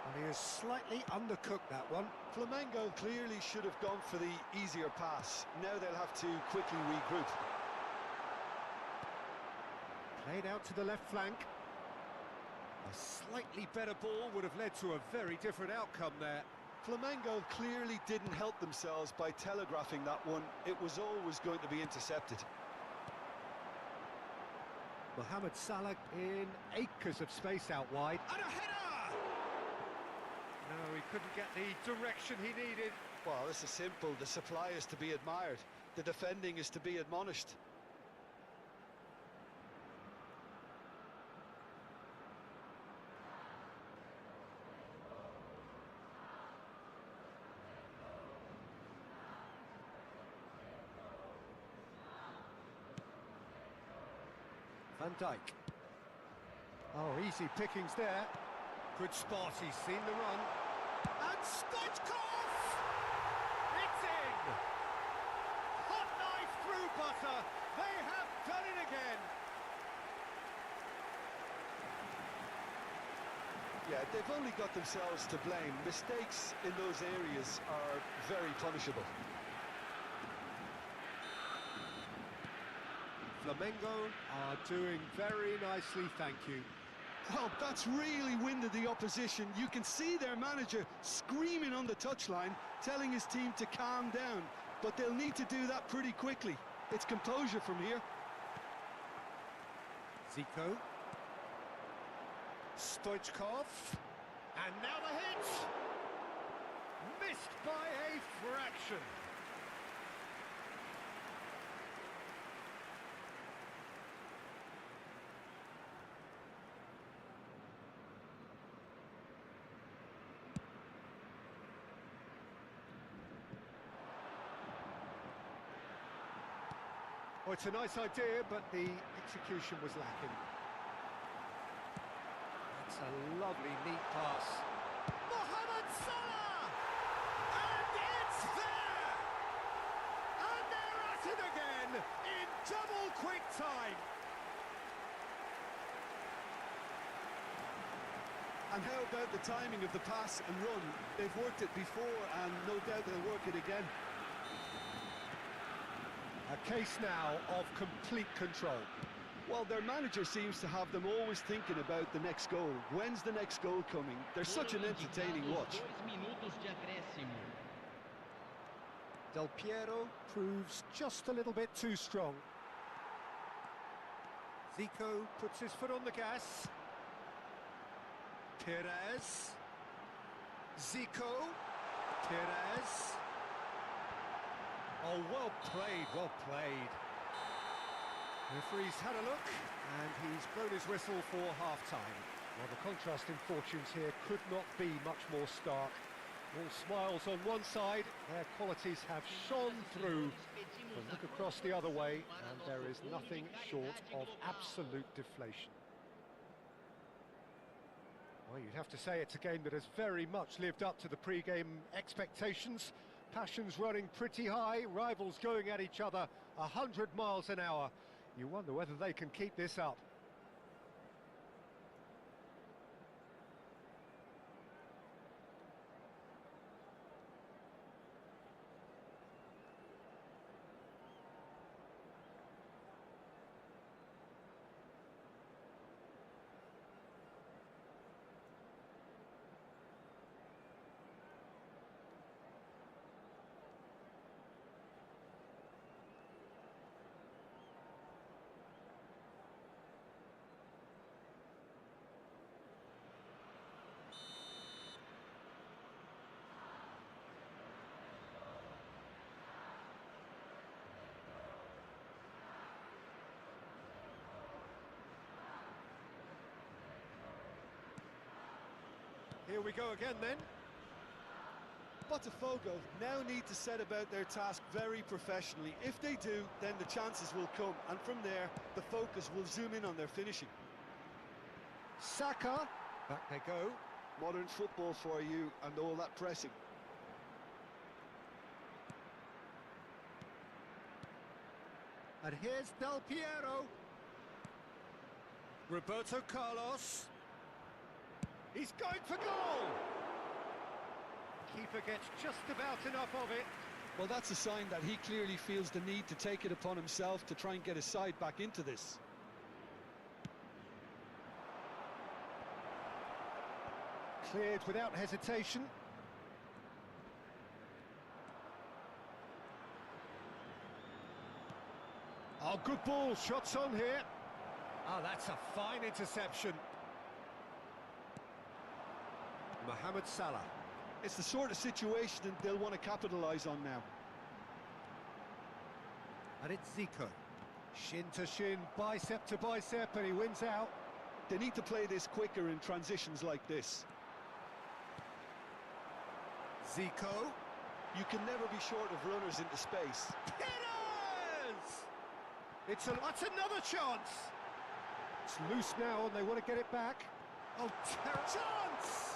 And he has slightly undercooked that one. Flamengo clearly should have gone for the easier pass. Now they'll have to quickly regroup. Played out to the left flank. A slightly better ball would have led to a very different outcome there. Flamengo clearly didn't help themselves by telegraphing that one. It was always going to be intercepted. Mohamed Salah in acres of space out wide. And a header! No, he couldn't get the direction he needed. Well, this is simple. The supply is to be admired. The defending is to be admonished. Van Dijk. Oh, easy pickings there. Good spot, he's seen the run. And Stoichkov! It's in! Hot knife through butter. They have done it again. Yeah, they've only got themselves to blame. Mistakes in those areas are very punishable. Flamengo are doing very nicely, thank you. Well, that's really winded the opposition. You can see their manager screaming on the touchline, telling his team to calm down. But they'll need to do that pretty quickly. It's composure from here. Zico. Stoichkov. And now the hit! Missed by a fraction. Well, it's a nice idea, but the execution was lacking. That's a lovely, neat pass. Mohamed Salah! And it's there! And they're at it again in double quick time. And how about the timing of the pass and run? They've worked it before, and no doubt they'll work it again. A case now of complete control. Well, their manager seems to have them always thinking about the next goal. When's the next goal coming? They're such an entertaining watch. 2 minutos de acréscimo. Del Piero proves just a little bit too strong. Zico puts his foot on the gas. Pires. Zico. Pires. Oh, well played, well played. Referee's had a look, and he's blown his whistle for half-time. Well, the contrast in fortunes here could not be much more stark. All smiles on one side, their qualities have shone through. But look across the other way, and there is nothing short of absolute deflation. Well, you'd have to say it's a game that has very much lived up to the pre-game expectations. Passions running pretty high, rivals going at each other 100 miles an hour. You wonder whether they can keep this up. Here we go again then. Botafogo now need to set about their task very professionally. If they do, then the chances will come, and from there, the focus will zoom in on their finishing. Saka, back they go. Modern football for you, and all that pressing. And here's Del Piero. Roberto Carlos. He's going for goal! Keeper gets just about enough of it. Well, that's a sign that he clearly feels the need to take it upon himself to try and get his side back into this. Cleared without hesitation. Oh, good ball, shots on here. Ah, that's a fine interception. Mohamed Salah. It's the sort of situation that they'll want to capitalise on now. And it's Zico. Shin to shin, bicep to bicep, and he wins out. They need to play this quicker in transitions like this. Zico. You can never be short of runners into space. That's another chance. It's loose now, and they want to get it back. Oh, chance!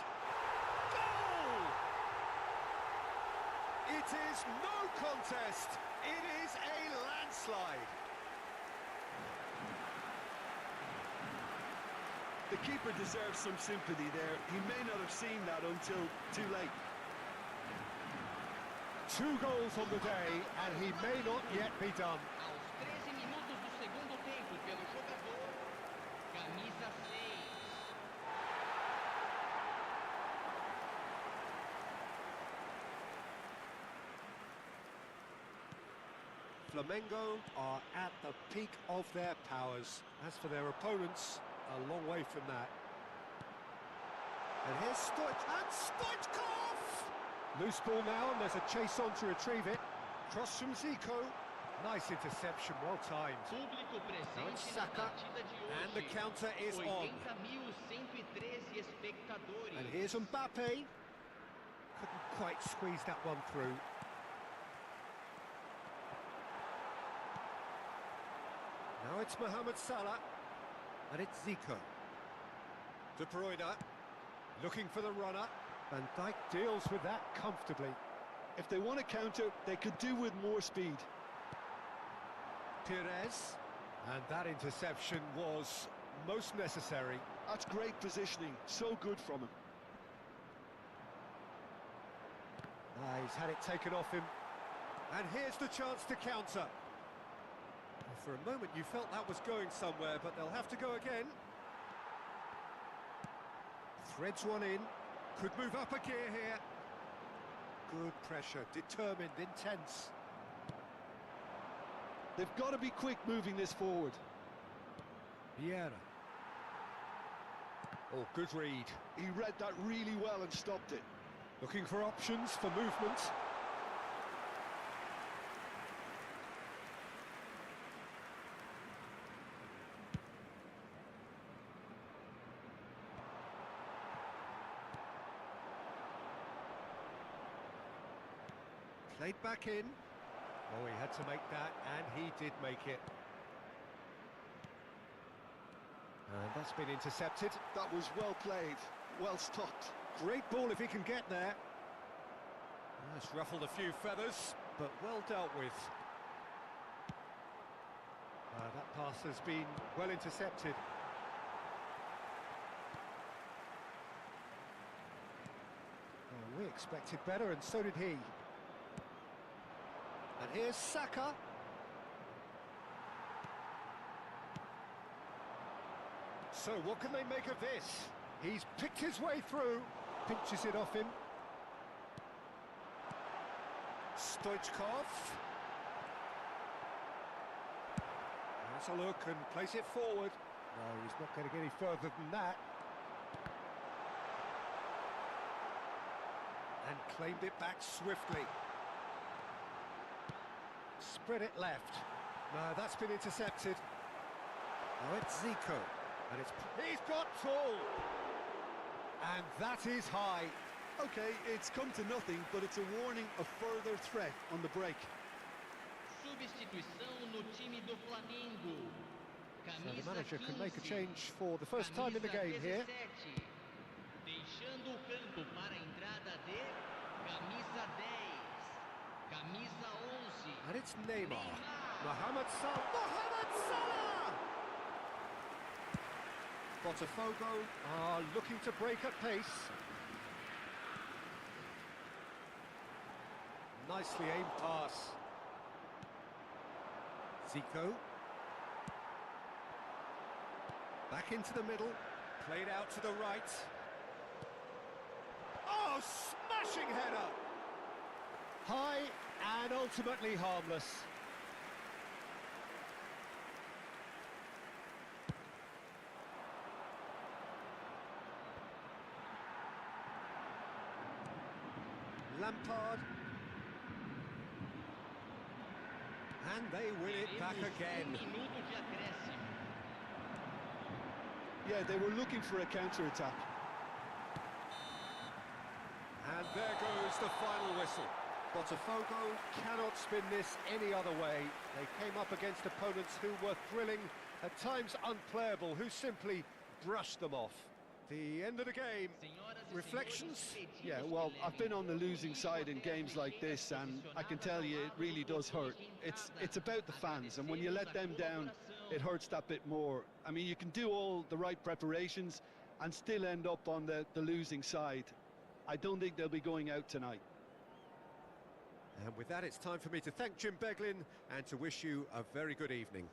Goal! It is no contest. It is a landslide. The keeper deserves some sympathy there. He may not have seen that until too late. 2 goals on the day, and he may not yet be done. Aos 13 minutos do segundo tempo pelo jogador, camisa 6. Flamengo are at the peak of their powers. As for their opponents, a long way from that. And here's Stoichkov! Loose ball now, and there's a chase on to retrieve it. Cross from Zico. Nice interception, well timed. Público Now it's presente na Saka, partida de hoje. and the counter is on. 80.113 espectadores. And here's Mbappe. Couldn't quite squeeze that one through. Now it's Mohamed Salah, and it's Zico. De Bruyne, looking for the runner. Van Dijk deals with that comfortably. If they want to counter, they could do with more speed. Pires, and that interception was most necessary. That's great positioning, so good from him. He's had it taken off him. And here's the chance to counter. For a moment you felt that was going somewhere, but they'll have to go again. Threads one in. Could move up a gear here. Good pressure, determined, intense. They've got to be quick moving this forward. Vieira. Oh, good read. He read that really well and stopped it. Looking for options for movement. Played back in. Oh, he had to make that, and he did make it. And that's been intercepted. That was well played, well stopped. Great ball if he can get there. That's ruffled a few feathers, but well dealt with. That pass has been well intercepted. We expected better, and so did he. And here's Saka. So what can they make of this? He's picked his way through, pinches it off him. Stoichkov. Has a look and plays it forward. No, he's not getting any further than that. And claimed it back swiftly. Spread it left. No, that's been intercepted. Now it's Zico. And he's got tall. And that is high. Okay, it's come to nothing, but it's a warning of further threat on the break. Substituição no time do Flamengo. So the manager can make a change for the first time in the game here. Deixando o campo para a entrada de camisa 10, camisa 11. And it's Neymar. Mohamed Salah. Mohamed Salah! Botafogo are looking to break at pace. Nicely aimed pass. Zico. Back into the middle. Played out to the right. Oh, smashing header! High and ultimately harmless. Lampard. And they win it back again. Minuto de acréscimo. Yeah, they were looking for a counter-attack. And there goes the final whistle. Botafogo cannot spin this any other way. They came up against opponents who were thrilling, at times unplayable, who simply brushed them off. The end of the game. Reflections? Yeah, well, I've been on the losing side in games like this, and I can tell you it really does hurt. It's about the fans, and when you let them down, it hurts that bit more. I mean, you can do all the right preparations and still end up on the losing side. I don't think they'll be going out tonight. And with that, it's time for me to thank Jim Beglin and to wish you a very good evening.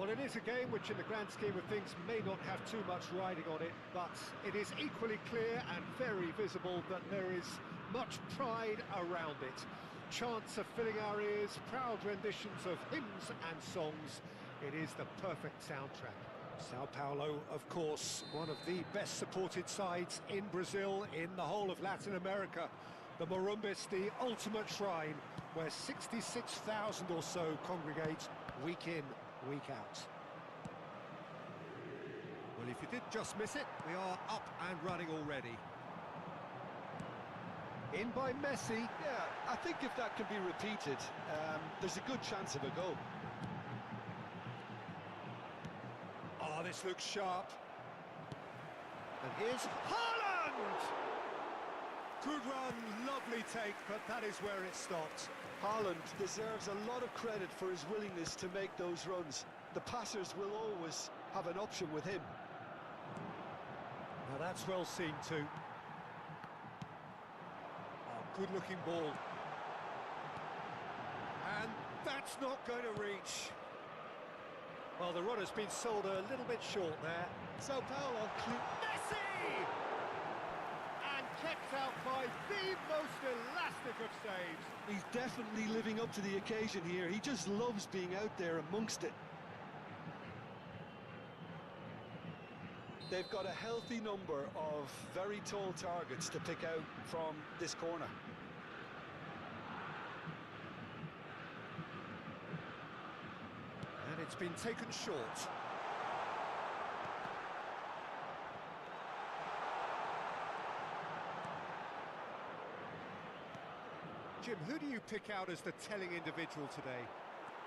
Well, it is a game which in the grand scheme of things may not have too much riding on it, but it is equally clear and very visible that there is much pride around it. Chants are filling our ears, proud renditions of hymns and songs. It is the perfect soundtrack. Sao Paulo, of course, one of the best supported sides in Brazil, in the whole of Latin America. The Morumbis, the ultimate shrine, where 66,000 or so congregate week in, week out. Well, if you did just miss it, we are up and running already. In by Messi. Yeah, I think if that can be repeated, there's a good chance of a goal. Oh, this looks sharp. And here's Haaland! Good run, lovely take, but that is where it stopped. Haaland deserves a lot of credit for his willingness to make those runs. The passers will always have an option with him. Now that's well seen too. Oh, good-looking ball. And that's not going to reach. Well, the runner's been sold a little bit short there. Sao Paulo. Messi! And kept out by the most elastic of saves. He's definitely living up to the occasion here. He just loves being out there amongst it. They've got a healthy number of very tall targets to pick out from this corner. And it's been taken short. Jim, who do you pick out as the telling individual today?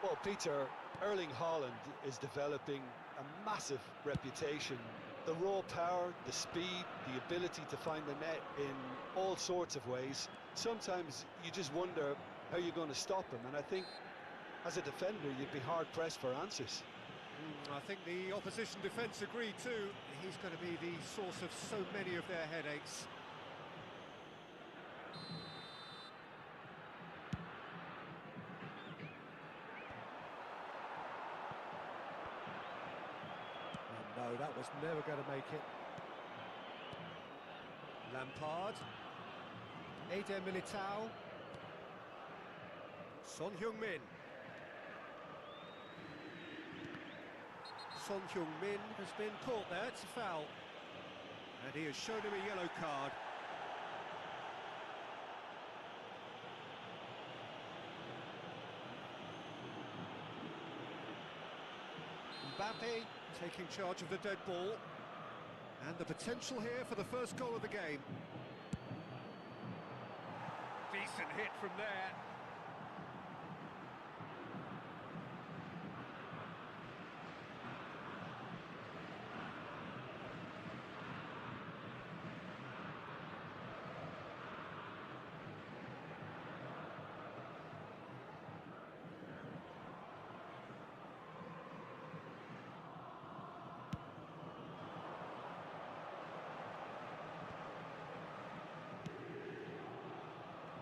Well, Peter, Erling Haaland is developing a massive reputation. The raw power, the speed, the ability to find the net in all sorts of ways. Sometimes you just wonder how you're going to stop him, and I think as a defender you'd be hard-pressed for answers. I think the opposition defence agree too. He's going to be the source of so many of their headaches. No, that was never going to make it. Lampard. Eder Militao. Son Heung-min. Son Heung-min has been caught there, it's a foul. And he has shown him a yellow card. Mbappe taking charge of the dead ball. And the potential here for the first goal of the game. Decent hit from there.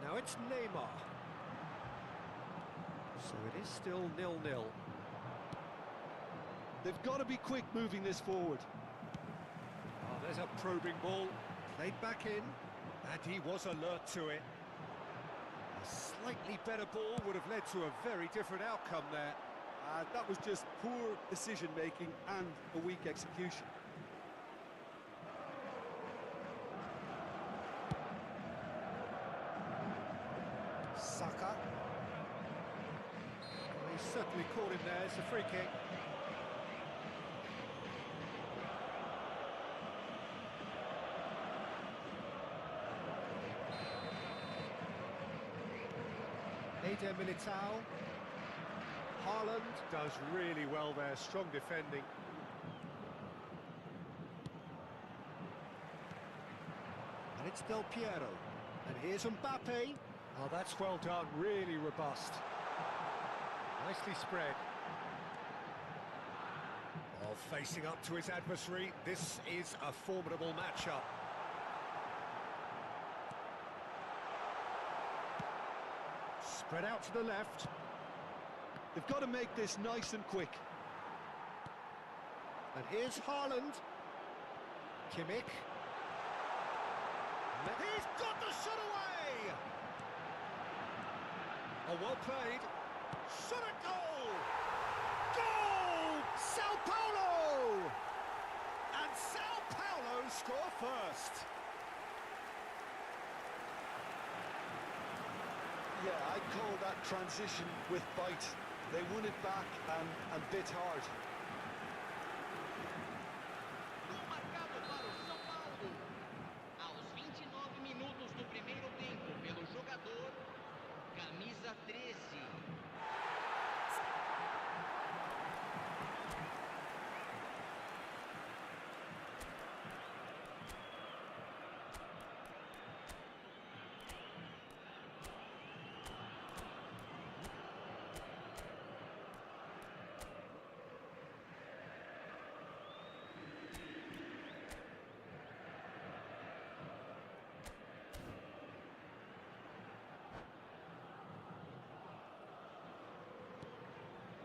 Now it's Neymar. So it is still 0-0. They've got to be quick moving this forward. Oh, there's a probing ball, played back in, and he was alert to it. A slightly better ball would have led to a very different outcome there. That was just poor decision-making and a weak execution. Saka. Well, he's certainly caught him there, it's a free kick. Eder Militao. Haaland does really well there, strong defending. And it's Del Piero. And here's Mbappe. Oh, that's well done, really robust. Nicely spread. Oh, facing up to his adversary, this is a formidable matchup. Spread out to the left. They've got to make this nice and quick. And here's Haaland. Kimmich. He's got the shot away! Oh, well played. Shot at goal! Goal! Sao Paulo! And Sao Paulo score first. Yeah, I'd call that transition with bite. They won it back and bit hard. Gol marcado para o São Paulo. Aos 29 minutos do primeiro tempo, pelo jogador, camisa 13.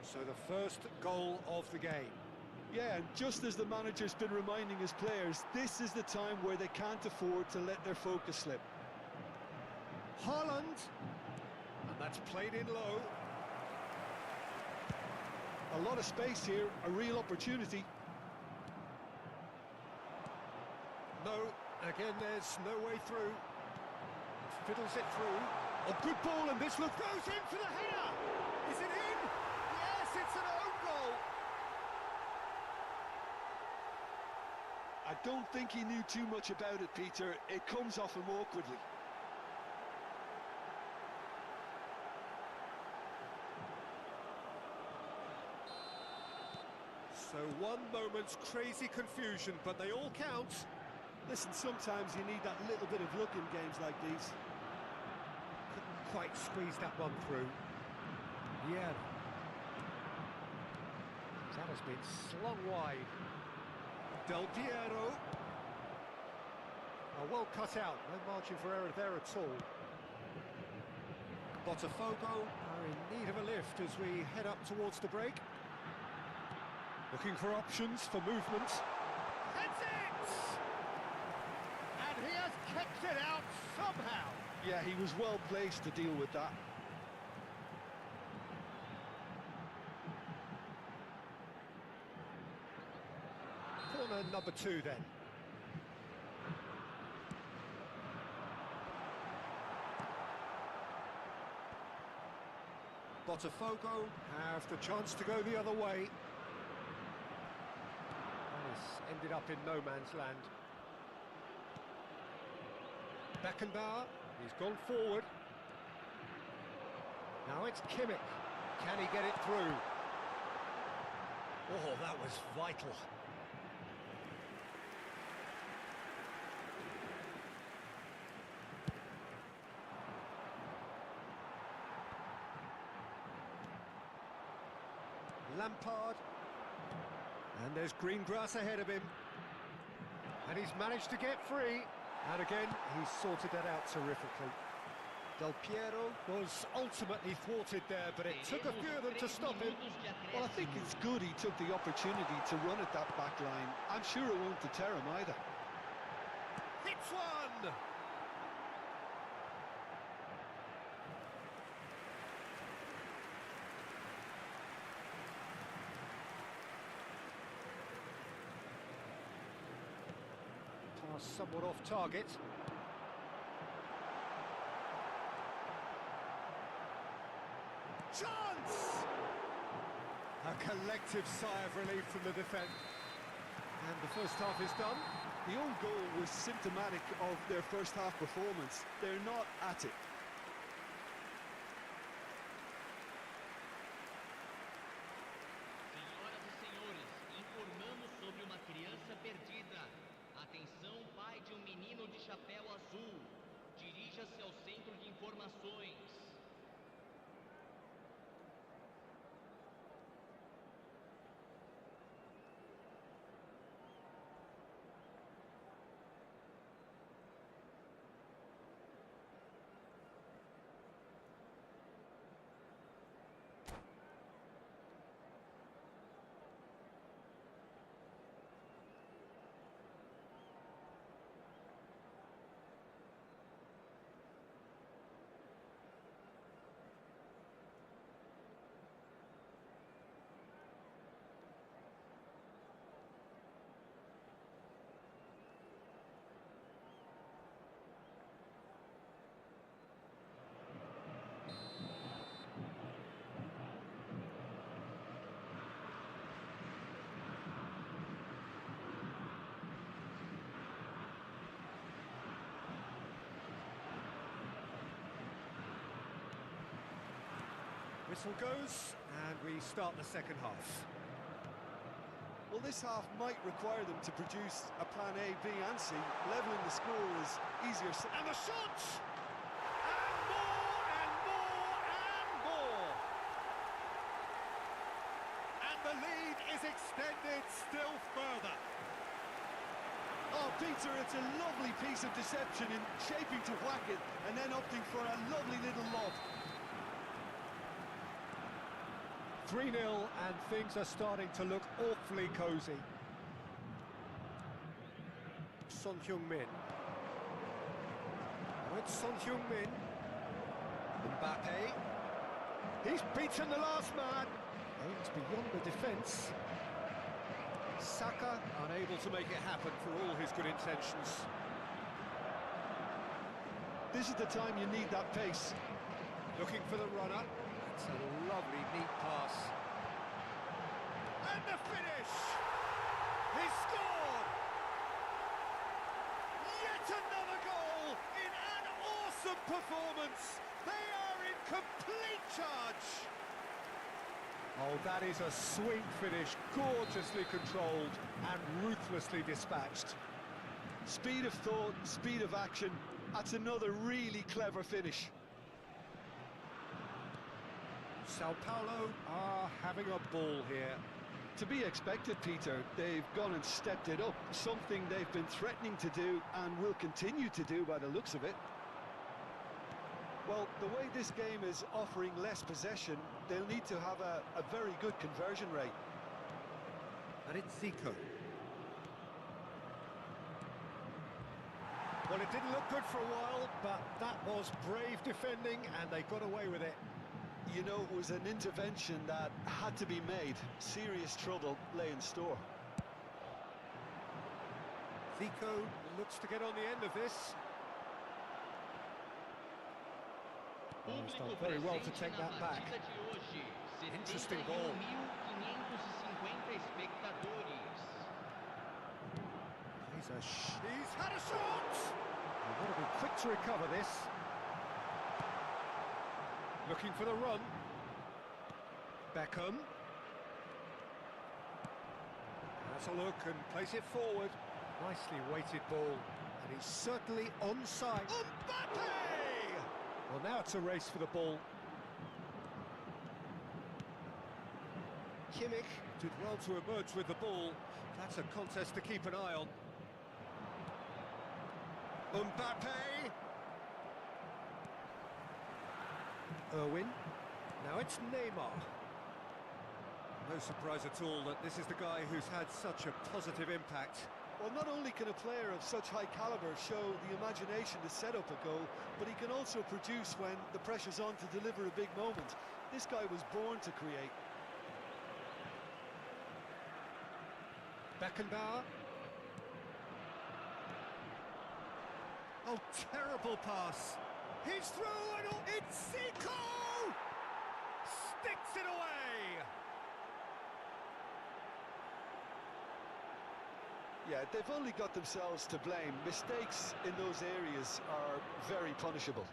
So the first goal of the game. Yeah, and just as the manager's been reminding his players, this is the time where they can't afford to let their focus slip. Haaland. And that's played in low. A lot of space here, a real opportunity. No, again there's no way through. Fiddles it through. A good ball, and this look goes in for the header. Is it in? Yes, it's an own goal. I don't think he knew too much about it, Peter. It comes off him awkwardly. So one moment's crazy confusion, but they all count. Listen, sometimes you need that little bit of luck in games like these. Couldn't quite squeeze that one through. Yeah. That has been slung wide. Del Piero. Oh, well cut out, no margin for error there at all. Botafogo are in need of a lift as we head up towards the break. Looking for options for movement. Heads it! And he has kept it out somehow. Yeah, he was well placed to deal with that. Corner number 2 then. Botafogo have the chance to go the other way. And it's ended up in no man's land. Beckenbauer, he's gone forward. Now it's Kimmich. Can he get it through? Oh, that was vital. Lampard. And there's green grass ahead of him. And he's managed to get free. And again, he's sorted that out terrifically. Del Piero was ultimately thwarted there, but it took a few of them to stop him. Well, I think it's good he took the opportunity to run at that back line. I'm sure it won't deter him either. Hits one! Pass somewhat off target. Chance! A collective sigh of relief from the defence. And the first half is done. The own goal was symptomatic of their first half performance. They're not at it. Senhoras e senhores, informamos sobre uma criança perdida. Atenção, pai de um menino de chapéu azul. Dirija-se ao centro de informações. Whistle goes, and we start the second half. Well, this half might require them to produce a plan A, B and C. Levelling the score is easier said. And the shot! And more, and more, and more! And the lead is extended still further. Oh, Peter, it's a lovely piece of deception in shaping to whack it and then opting for a lovely little lob. 3-0, and things are starting to look awfully cosy. Son Heung-min. Now it's Son Heung-min. Mbappe. He's beaten the last man. Aims beyond the defence. Saka unable to make it happen for all his good intentions. This is the time you need that pace. Looking for the runner. It's a lovely, neat pass. And the finish! He scored! Yet another goal in an awesome performance! They are in complete charge! Oh, that is a swing finish, gorgeously controlled and ruthlessly dispatched. Speed of thought, speed of action. That's another really clever finish. Sao Paulo are having a ball here. To be expected, Peter. They've gone and stepped it up, something they've been threatening to do and will continue to do by the looks of it. Well, the way this game is offering less possession, they'll need to have a very good conversion rate. And it's Zico. Well, it didn't look good for a while, but that was brave defending and they got away with it. You know, it was an intervention that had to be made. Serious trouble lay in store. Zico looks to get on the end of this. Oh, he's done very well to take that back. Interesting goal. He's had a shot! You've got to be quick to recover this. Looking for the run. Beckham. Has a look and place it forward. Nicely weighted ball. And he's certainly onside. Mbappe! Well, now it's a race for the ball. Kimmich did well to emerge with the ball. That's a contest to keep an eye on. Mbappe! Irwin. Now it's Neymar. No surprise at all that this is the guy who's had such a positive impact. Well, not only can a player of such high caliber show the imagination to set up a goal, but he can also produce when the pressure's on to deliver a big moment. This guy was born to create. Beckenbauer. Oh, terrible pass. He's through and all. It's Zico! Sticks it away! Yeah, they've only got themselves to blame. Mistakes in those areas are very punishable.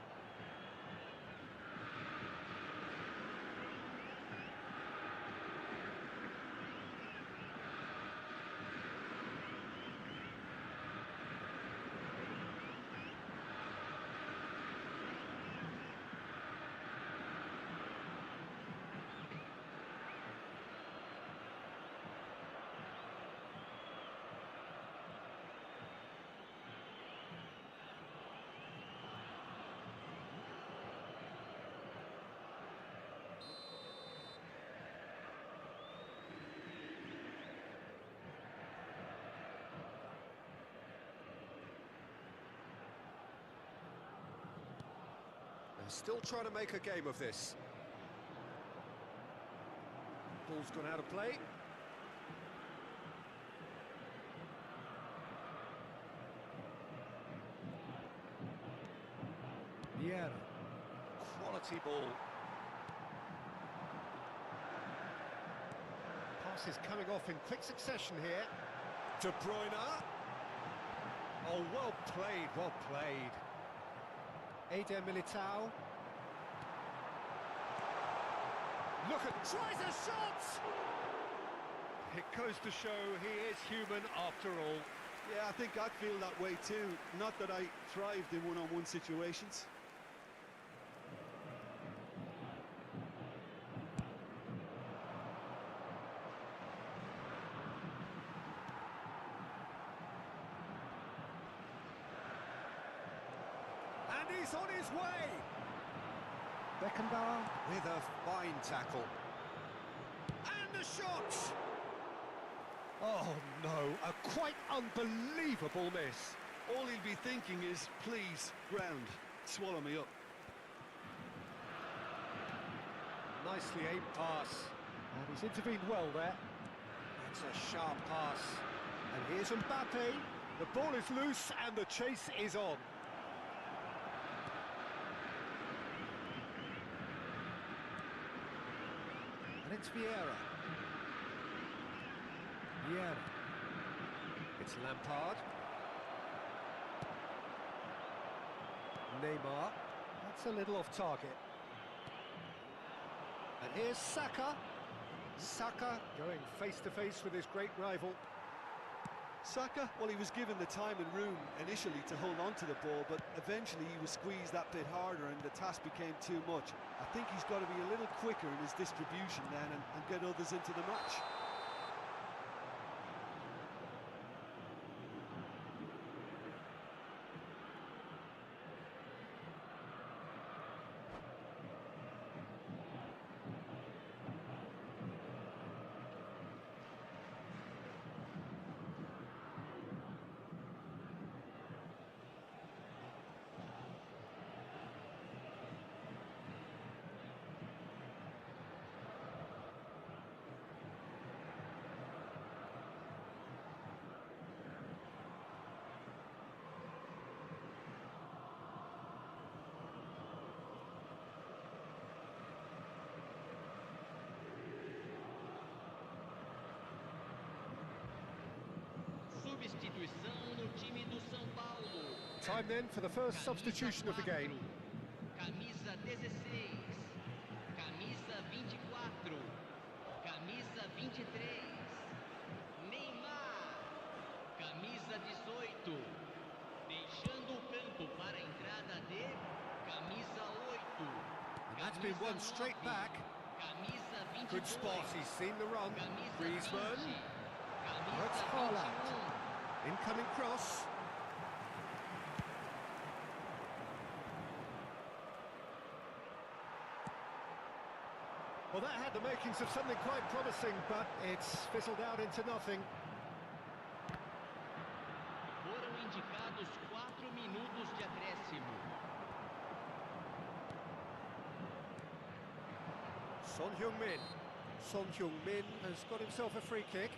They're still trying to make a game of this. Ball's gone out of play. Vieira. Quality ball. Pass is coming off in quick succession here. De Bruyne. Oh, well played, well played. Eder Militao. Look at... Tries a shot! It goes to show he is human after all. Yeah, I think I'd feel that way too. Not that I thrived in one-on-one situations. And he's on his way! Beckenbauer with a fine tackle. And the shot! Oh no, a quite unbelievable miss. All he'll be thinking is, please, ground, swallow me up. Nicely aimed pass. And he's intervened well there. That's a sharp pass. And here's Mbappe. The ball is loose and the chase is on. And it's Vieira. Vieira. It's Lampard. Neymar. That's a little off target. And here's Saka. Saka going face-to-face with his great rival. Saka, well, he was given the time and room initially to hold on to the ball, but eventually he was squeezed that bit harder and the task became too much. I think he's got to be a little quicker in his distribution then and get others into the match. Substituição no time do São Paulo. Time then for the first substitution of the game. Camisa 16, camisa 24, camisa 23, Neymar, camisa 18, deixando o campo para a entrada de camisa 8. And that's been one straight back. Camisa 22. Good spot, he's seen the run. Camisa Griezmann. 20, That's camisa Haaland. 21. Incoming cross. Well, that had the makings of something quite promising, but it's fizzled out into nothing. Foram indicados 4 minutos de acréscimo. Son Heung-min. Son Heung-min has got himself a free kick.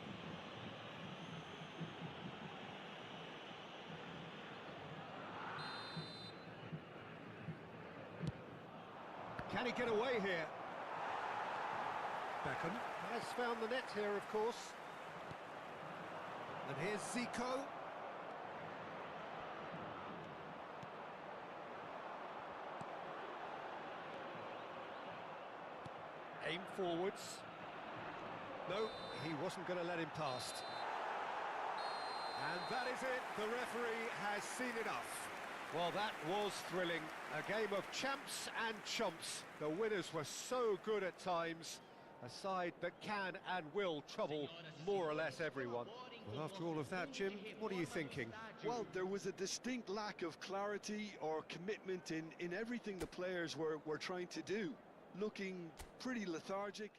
Can he get away here? Beckham has found the net here, of course. And here's Zico. Aim forwards. No, he wasn't going to let him past. And that is it. The referee has seen enough. Well, that was thrilling. A game of champs and chumps. The winners were so good at times. A side that can and will trouble more or less everyone. Well, after all of that, Jim, what are you thinking? Well, there was a distinct lack of clarity or commitment in everything the players were trying to do. Looking pretty lethargic.